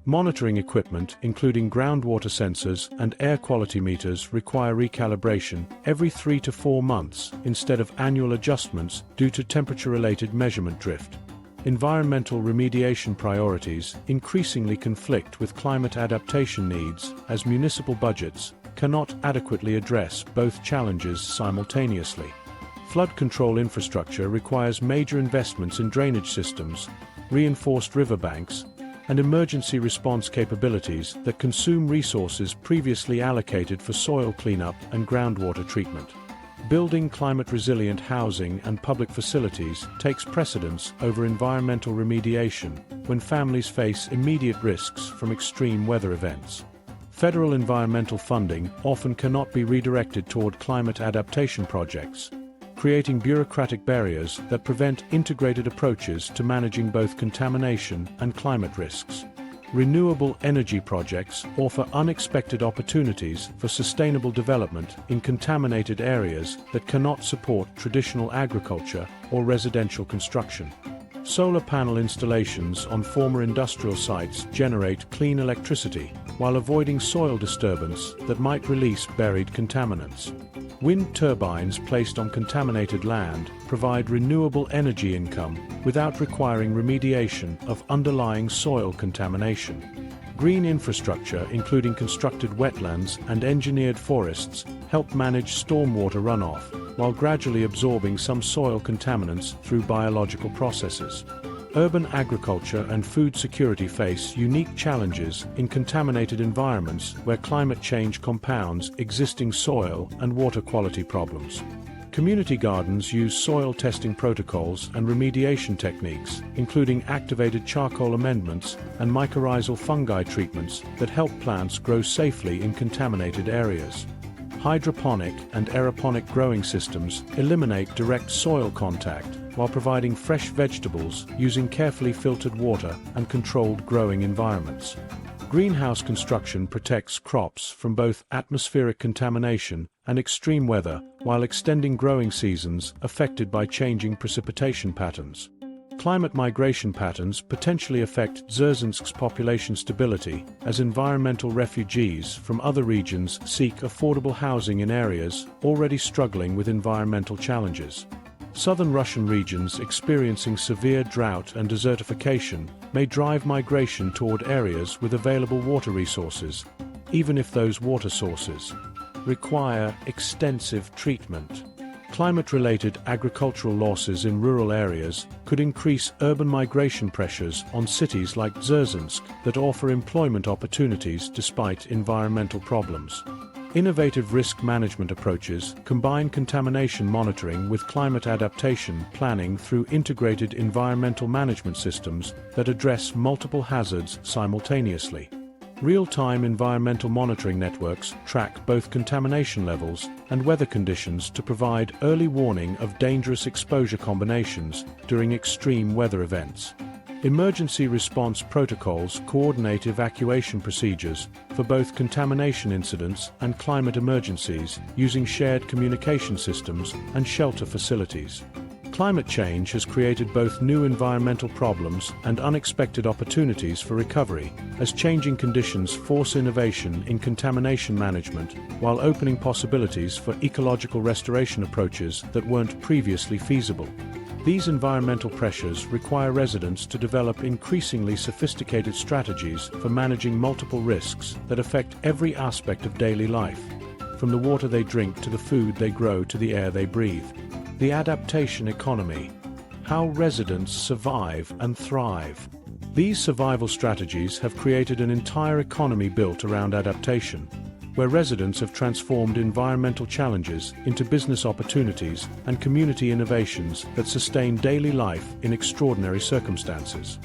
Monitoring equipment, including groundwater sensors and air quality meters, require recalibration every 3 to 4 months instead of annual adjustments due to temperature-related measurement drift. Environmental remediation priorities increasingly conflict with climate adaptation needs as municipal budgets cannot adequately address both challenges simultaneously. Flood control infrastructure requires major investments in drainage systems, reinforced riverbanks, and emergency response capabilities that consume resources previously allocated for soil cleanup and groundwater treatment. Building climate-resilient housing and public facilities takes precedence over environmental remediation when families face immediate risks from extreme weather events. Federal environmental funding often cannot be redirected toward climate adaptation projects, creating bureaucratic barriers that prevent integrated approaches to managing both contamination and climate risks. Renewable energy projects offer unexpected opportunities for sustainable development in contaminated areas that cannot support traditional agriculture or residential construction. Solar panel installations on former industrial sites generate clean electricity while avoiding soil disturbance that might release buried contaminants. Wind turbines placed on contaminated land provide renewable energy income without requiring remediation of underlying soil contamination. Green infrastructure, including constructed wetlands and engineered forests, help manage stormwater runoff while gradually absorbing some soil contaminants through biological processes. Urban agriculture and food security face unique challenges in contaminated environments where climate change compounds existing soil and water quality problems. Community gardens use soil testing protocols and remediation techniques, including activated charcoal amendments and mycorrhizal fungi treatments that help plants grow safely in contaminated areas. Hydroponic and aeroponic growing systems eliminate direct soil contact while providing fresh vegetables using carefully filtered water and controlled growing environments. Greenhouse construction protects crops from both atmospheric contamination and extreme weather while extending growing seasons affected by changing precipitation patterns. Climate migration patterns potentially affect Dzerzhinsk's population stability as environmental refugees from other regions seek affordable housing in areas already struggling with environmental challenges. Southern Russian regions experiencing severe drought and desertification may drive migration toward areas with available water resources, even if those water sources require extensive treatment. Climate-related agricultural losses in rural areas could increase urban migration pressures on cities like Dzerzhinsk that offer employment opportunities despite environmental problems. Innovative risk management approaches combine contamination monitoring with climate adaptation planning through integrated environmental management systems that address multiple hazards simultaneously. Real-time environmental monitoring networks track both contamination levels and weather conditions to provide early warning of dangerous exposure combinations during extreme weather events. Emergency response protocols coordinate evacuation procedures for both contamination incidents and climate emergencies using shared communication systems and shelter facilities. Climate change has created both new environmental problems and unexpected opportunities for recovery, as changing conditions force innovation in contamination management while opening possibilities for ecological restoration approaches that weren't previously feasible. These environmental pressures require residents to develop increasingly sophisticated strategies for managing multiple risks that affect every aspect of daily life, from the water they drink to the food they grow to the air they breathe. The adaptation economy. How residents survive and thrive. These survival strategies have created an entire economy built around adaptation, where residents have transformed environmental challenges into business opportunities and community innovations that sustain daily life in extraordinary circumstances.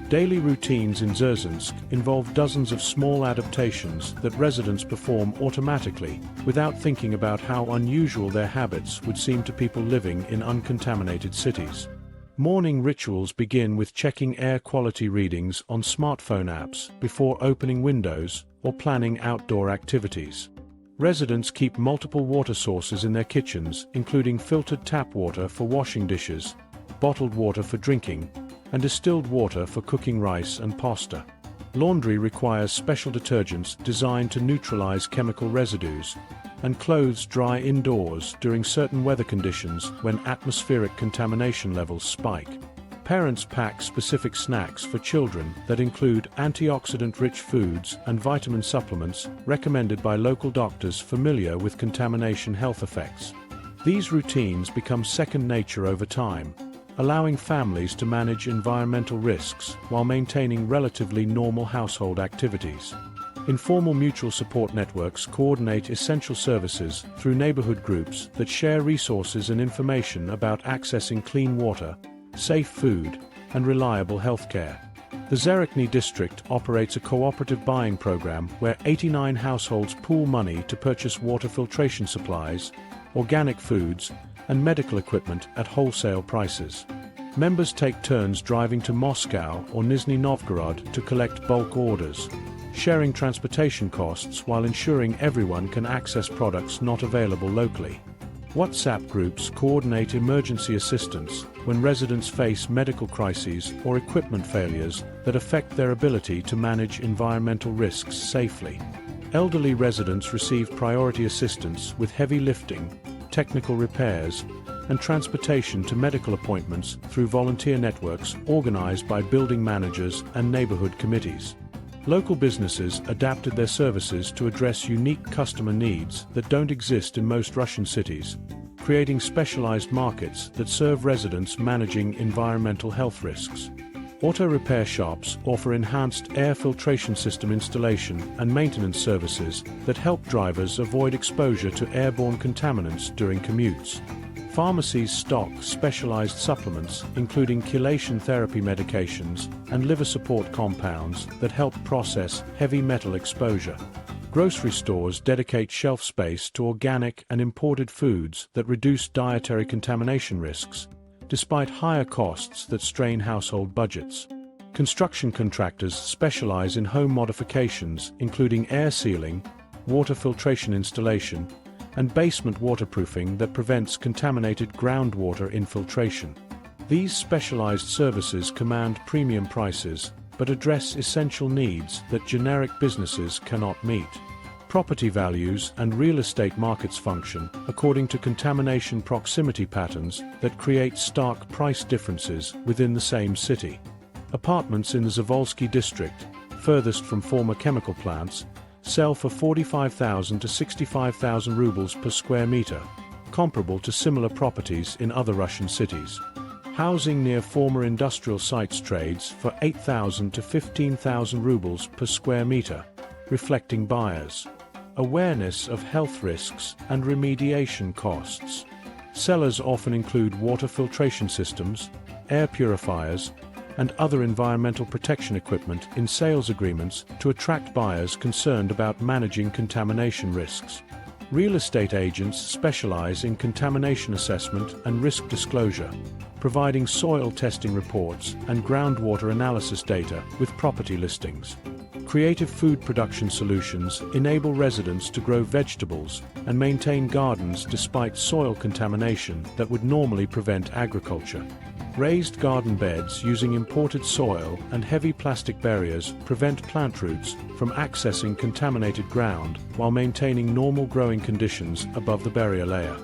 Daily routines in Dzerzhinsk involve dozens of small adaptations that residents perform automatically without thinking about how unusual their habits would seem to people living in uncontaminated cities. Morning rituals begin with checking air quality readings on smartphone apps before opening windows or planning outdoor activities. Residents keep multiple water sources in their kitchens, including filtered tap water for washing dishes, bottled water for drinking, and distilled water for cooking rice and pasta. Laundry requires special detergents designed to neutralize chemical residues, and clothes dry indoors during certain weather conditions when atmospheric contamination levels spike. Parents pack specific snacks for children that include antioxidant-rich foods and vitamin supplements recommended by local doctors familiar with contamination health effects. These routines become second nature over time, allowing families to manage environmental risks while maintaining relatively normal household activities. Informal mutual support networks coordinate essential services through neighborhood groups that share resources and information about accessing clean water, safe food, and reliable healthcare. The Dzerzhinsk district operates a cooperative buying program where 89 households pool money to purchase water filtration supplies, organic foods, and medical equipment at wholesale prices. Members take turns driving to Moscow or Nizhny Novgorod to collect bulk orders, sharing transportation costs while ensuring everyone can access products not available locally. WhatsApp groups coordinate emergency assistance when residents face medical crises or equipment failures that affect their ability to manage environmental risks safely. Elderly residents receive priority assistance with heavy lifting, technical repairs, and transportation to medical appointments through volunteer networks organized by building managers and neighborhood committees. Local businesses adapted their services to address unique customer needs that don't exist in most Russian cities, creating specialized markets that serve residents managing environmental health risks. Auto repair shops offer enhanced air filtration system installation and maintenance services that help drivers avoid exposure to airborne contaminants during commutes. Pharmacies stock specialized supplements, including chelation therapy medications and liver support compounds that help process heavy metal exposure. Grocery stores dedicate shelf space to organic and imported foods that reduce dietary contamination risks, despite higher costs that strain household budgets. Construction contractors specialize in home modifications, including air sealing, water filtration installation, and basement waterproofing that prevents contaminated groundwater infiltration. These specialized services command premium prices, but address essential needs that generic businesses cannot meet. Property values and real estate markets function according to contamination proximity patterns that create stark price differences within the same city. Apartments in the Dzerzhinsk district, furthest from former chemical plants, sell for 45,000 to 65,000 rubles per square meter, comparable to similar properties in other Russian cities. Housing near former industrial sites trades for 8,000 to 15,000 rubles per square meter, reflecting buyers' awareness of health risks and remediation costs. Sellers often include water filtration systems, air purifiers, and other environmental protection equipment in sales agreements to attract buyers concerned about managing contamination risks. Real estate agents specialize in contamination assessment and risk disclosure, providing soil testing reports and groundwater analysis data with property listings. Creative food production solutions enable residents to grow vegetables and maintain gardens despite soil contamination that would normally prevent agriculture. Raised garden beds using imported soil and heavy plastic barriers prevent plant roots from accessing contaminated ground while maintaining normal growing conditions above the barrier layer.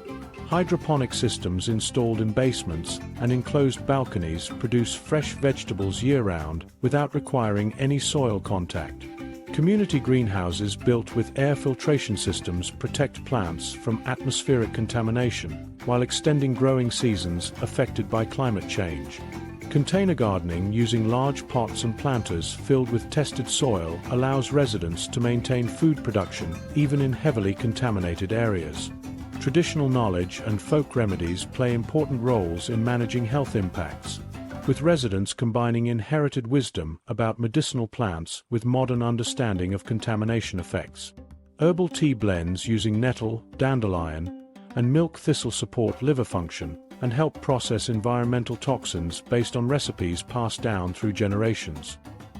Hydroponic systems installed in basements and enclosed balconies produce fresh vegetables year-round without requiring any soil contact. Community greenhouses built with air filtration systems protect plants from atmospheric contamination, while extending growing seasons affected by climate change. Container gardening using large pots and planters filled with tested soil allows residents to maintain food production even in heavily contaminated areas. Traditional knowledge and folk remedies play important roles in managing health impacts, with residents combining inherited wisdom about medicinal plants with modern understanding of contamination effects. Herbal tea blends using nettle, dandelion, and milk thistle support liver function and help process environmental toxins based on recipes passed down through generations.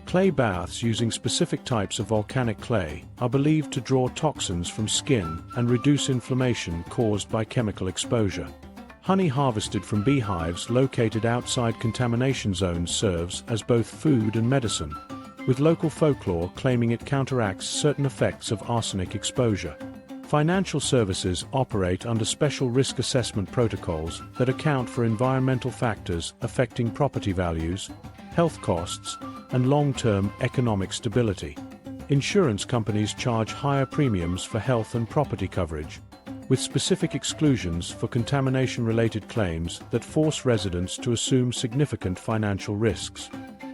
Clay baths using specific types of volcanic clay are believed to draw toxins from skin and reduce inflammation caused by chemical exposure. Honey harvested from beehives located outside contamination zones serves as both food and medicine, with local folklore claiming it counteracts certain effects of arsenic exposure. Financial services operate under special risk assessment protocols that account for environmental factors affecting property values, health costs, and long-term economic stability. Insurance companies charge higher premiums for health and property coverage, with specific exclusions for contamination-related claims that force residents to assume significant financial risks.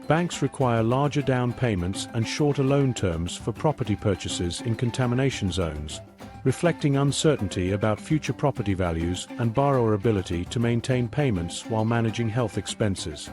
Banks require larger down payments and shorter loan terms for property purchases in contamination zones, reflecting uncertainty about future property values and borrower ability to maintain payments while managing health expenses.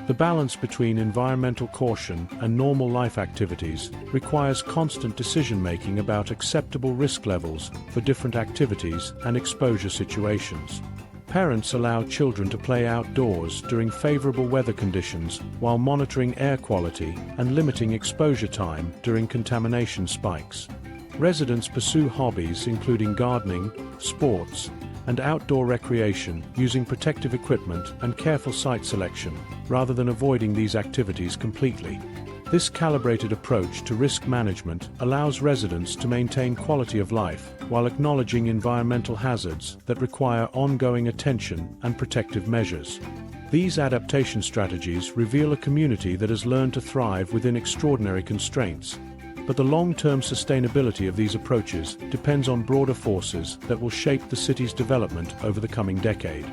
The balance between environmental caution and normal life activities requires constant decision-making about acceptable risk levels for different activities and exposure situations. Parents allow children to play outdoors during favorable weather conditions while monitoring air quality and limiting exposure time during contamination spikes. Residents pursue hobbies including gardening, sports, and outdoor recreation using protective equipment and careful site selection, rather than avoiding these activities completely. This calibrated approach to risk management allows residents to maintain quality of life while acknowledging environmental hazards that require ongoing attention and protective measures. These adaptation strategies reveal a community that has learned to thrive within extraordinary constraints. But the long-term sustainability of these approaches depends on broader forces that will shape the city's development over the coming decade.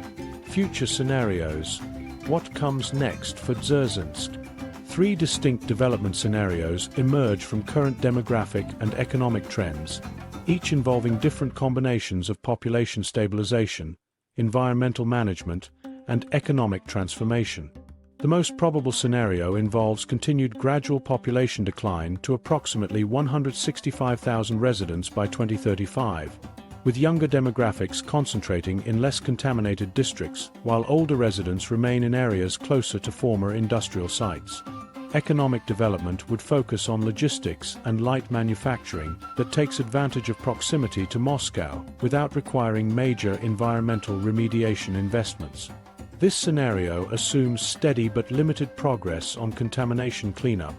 Future scenarios. What comes next for Dzerzhinsk? Three distinct development scenarios emerge from current demographic and economic trends, each involving different combinations of population stabilization, environmental management, and economic transformation. The most probable scenario involves continued gradual population decline to approximately 165,000 residents by 2035, with younger demographics concentrating in less contaminated districts, while older residents remain in areas closer to former industrial sites. Economic development would focus on logistics and light manufacturing that takes advantage of proximity to Moscow without requiring major environmental remediation investments. This scenario assumes steady but limited progress on contamination cleanup,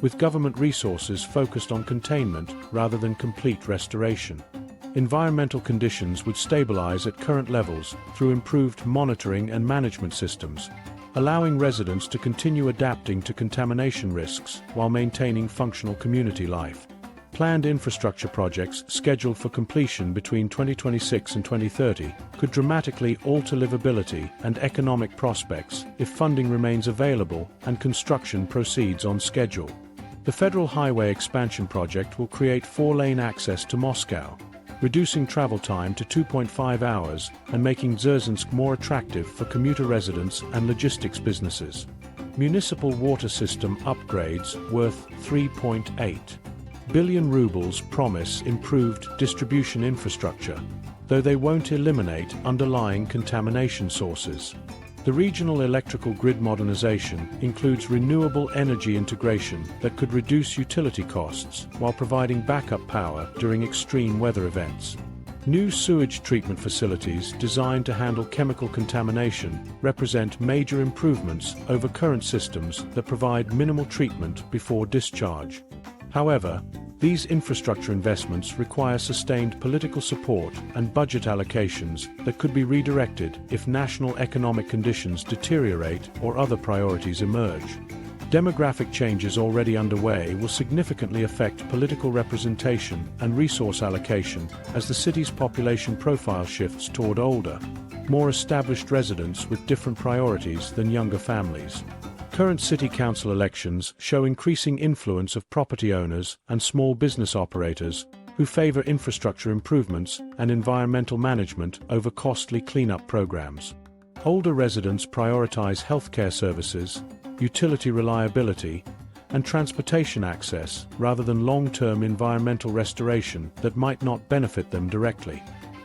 with government resources focused on containment rather than complete restoration. Environmental conditions would stabilize at current levels through improved monitoring and management systems, allowing residents to continue adapting to contamination risks while maintaining functional community life. Planned infrastructure projects scheduled for completion between 2026 and 2030 could dramatically alter livability and economic prospects if funding remains available and construction proceeds on schedule. The Federal Highway Expansion Project will create 4-lane access to Moscow, reducing travel time to 2.5 hours and making Dzerzhinsk more attractive for commuter residents and logistics businesses. Municipal water system upgrades worth 3.8 billion rubles promise improved distribution infrastructure, though they won't eliminate underlying contamination sources. The regional electrical grid modernization includes renewable energy integration that could reduce utility costs while providing backup power during extreme weather events. New sewage treatment facilities designed to handle chemical contamination represent major improvements over current systems that provide minimal treatment before discharge. However, These infrastructure investments require sustained political support and budget allocations that could be redirected if national economic conditions deteriorate or other priorities emerge. Demographic changes already underway will significantly affect political representation and resource allocation as the city's population profile shifts toward older, more established residents with different priorities than younger families. Current city council elections show increasing influence of property owners and small business operators who favor infrastructure improvements and environmental management over costly cleanup programs. Older residents prioritize healthcare services, utility reliability, and transportation access rather than long-term environmental restoration that might not benefit them directly.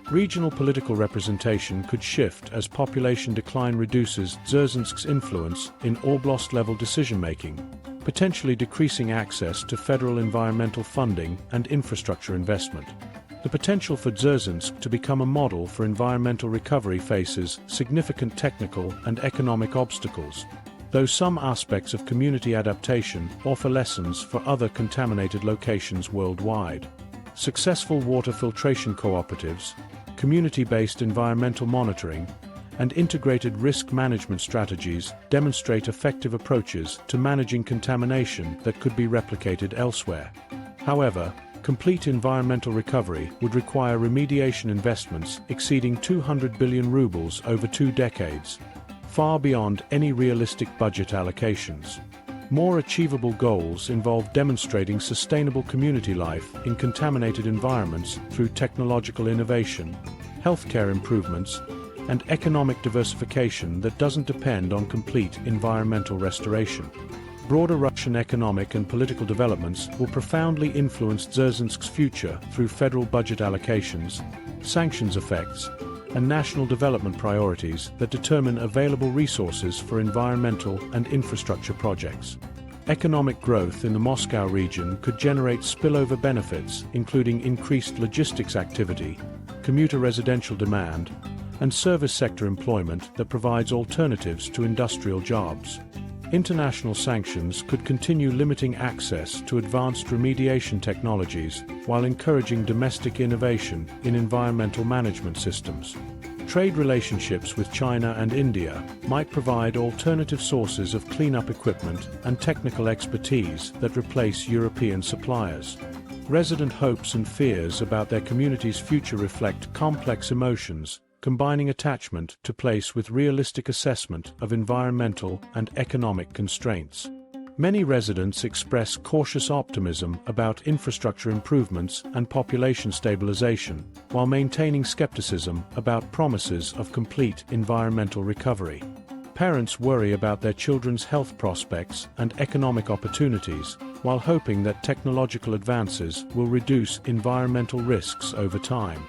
Regional political representation could shift as population decline reduces Dzerzhinsk's influence in oblast-level decision-making, potentially decreasing access to federal environmental funding and infrastructure investment. The potential for Dzerzhinsk to become a model for environmental recovery faces significant technical and economic obstacles, though some aspects of community adaptation offer lessons for other contaminated locations worldwide. Successful water filtration cooperatives, community-based environmental monitoring, and integrated risk management strategies demonstrate effective approaches to managing contamination that could be replicated elsewhere. However, complete environmental recovery would require remediation investments exceeding 200 billion rubles over 2 decades, far beyond any realistic budget allocations. More achievable goals involve demonstrating sustainable community life in contaminated environments through technological innovation, healthcare improvements, and economic diversification that doesn't depend on complete environmental restoration. Broader Russian economic and political developments will profoundly influence Dzerzhinsk's future through federal budget allocations, sanctions effects, and national development priorities that determine available resources for environmental and infrastructure projects. Economic growth in the Moscow region could generate spillover benefits, including increased logistics activity, commuter residential demand, and service sector employment that provides alternatives to industrial jobs. International sanctions could continue limiting access to advanced remediation technologies while encouraging domestic innovation in environmental management systems. Trade relationships with China and India might provide alternative sources of cleanup equipment and technical expertise that replace European suppliers. Resident hopes and fears about their community's future reflect complex emotions, combining attachment to place with realistic assessment of environmental and economic constraints. Many residents express cautious optimism about infrastructure improvements and population stabilization, while maintaining skepticism about promises of complete environmental recovery. Parents worry about their children's health prospects and economic opportunities, while hoping that technological advances will reduce environmental risks over time.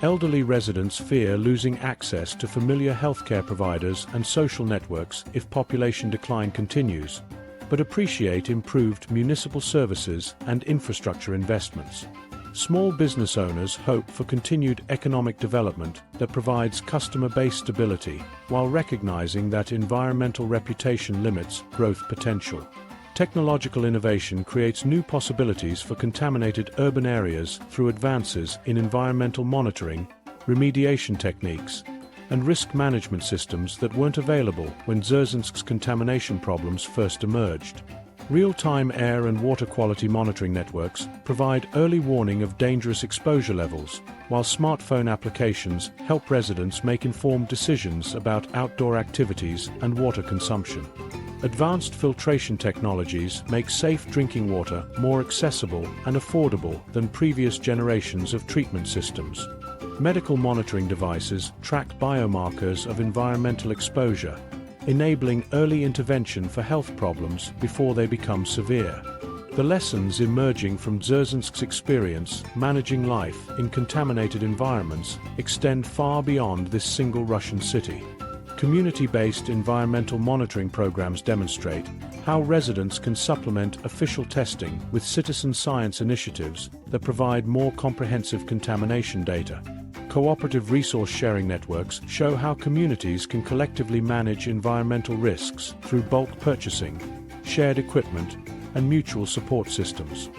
Elderly residents fear losing access to familiar healthcare providers and social networks if population decline continues, but appreciate improved municipal services and infrastructure investments. Small business owners hope for continued economic development that provides customer base stability, while recognizing that environmental reputation limits growth potential. Technological innovation creates new possibilities for contaminated urban areas through advances in environmental monitoring, remediation techniques, and risk management systems that weren't available when Dzerzhinsk's contamination problems first emerged. Real-time air and water quality monitoring networks provide early warning of dangerous exposure levels, while smartphone applications help residents make informed decisions about outdoor activities and water consumption. Advanced filtration technologies make safe drinking water more accessible and affordable than previous generations of treatment systems. Medical monitoring devices track biomarkers of environmental exposure, enabling early intervention for health problems before they become severe. The lessons emerging from Dzerzhinsk's experience managing life in contaminated environments extend far beyond this single Russian city. Community-based environmental monitoring programs demonstrate how residents can supplement official testing with citizen science initiatives that provide more comprehensive contamination data. Cooperative resource sharing networks show how communities can collectively manage environmental risks through bulk purchasing, shared equipment, and mutual support systems.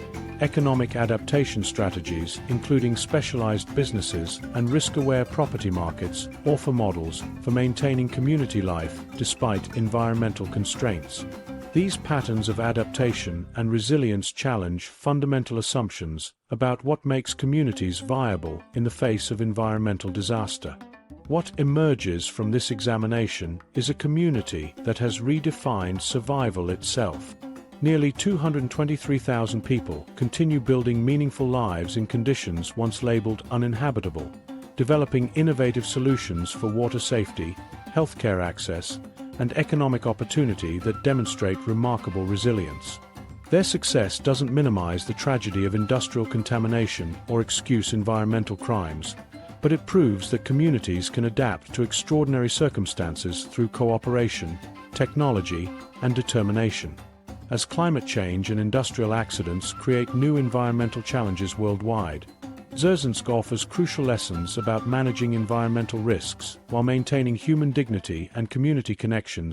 economic adaptation strategies, including specialized businesses and risk-aware property markets, offer models for maintaining community life despite environmental constraints. These patterns of adaptation and resilience challenge fundamental assumptions about what makes communities viable in the face of environmental disaster. What emerges from this examination is a community that has redefined survival itself. Nearly 223,000 people continue building meaningful lives in conditions once labeled uninhabitable, developing innovative solutions for water safety, healthcare access, and economic opportunity that demonstrate remarkable resilience. Their success doesn't minimize the tragedy of industrial contamination or excuse environmental crimes, but it proves that communities can adapt to extraordinary circumstances through cooperation, technology, and determination. As climate change and industrial accidents create new environmental challenges worldwide, Dzerzhinsk offers crucial lessons about managing environmental risks while maintaining human dignity and community connections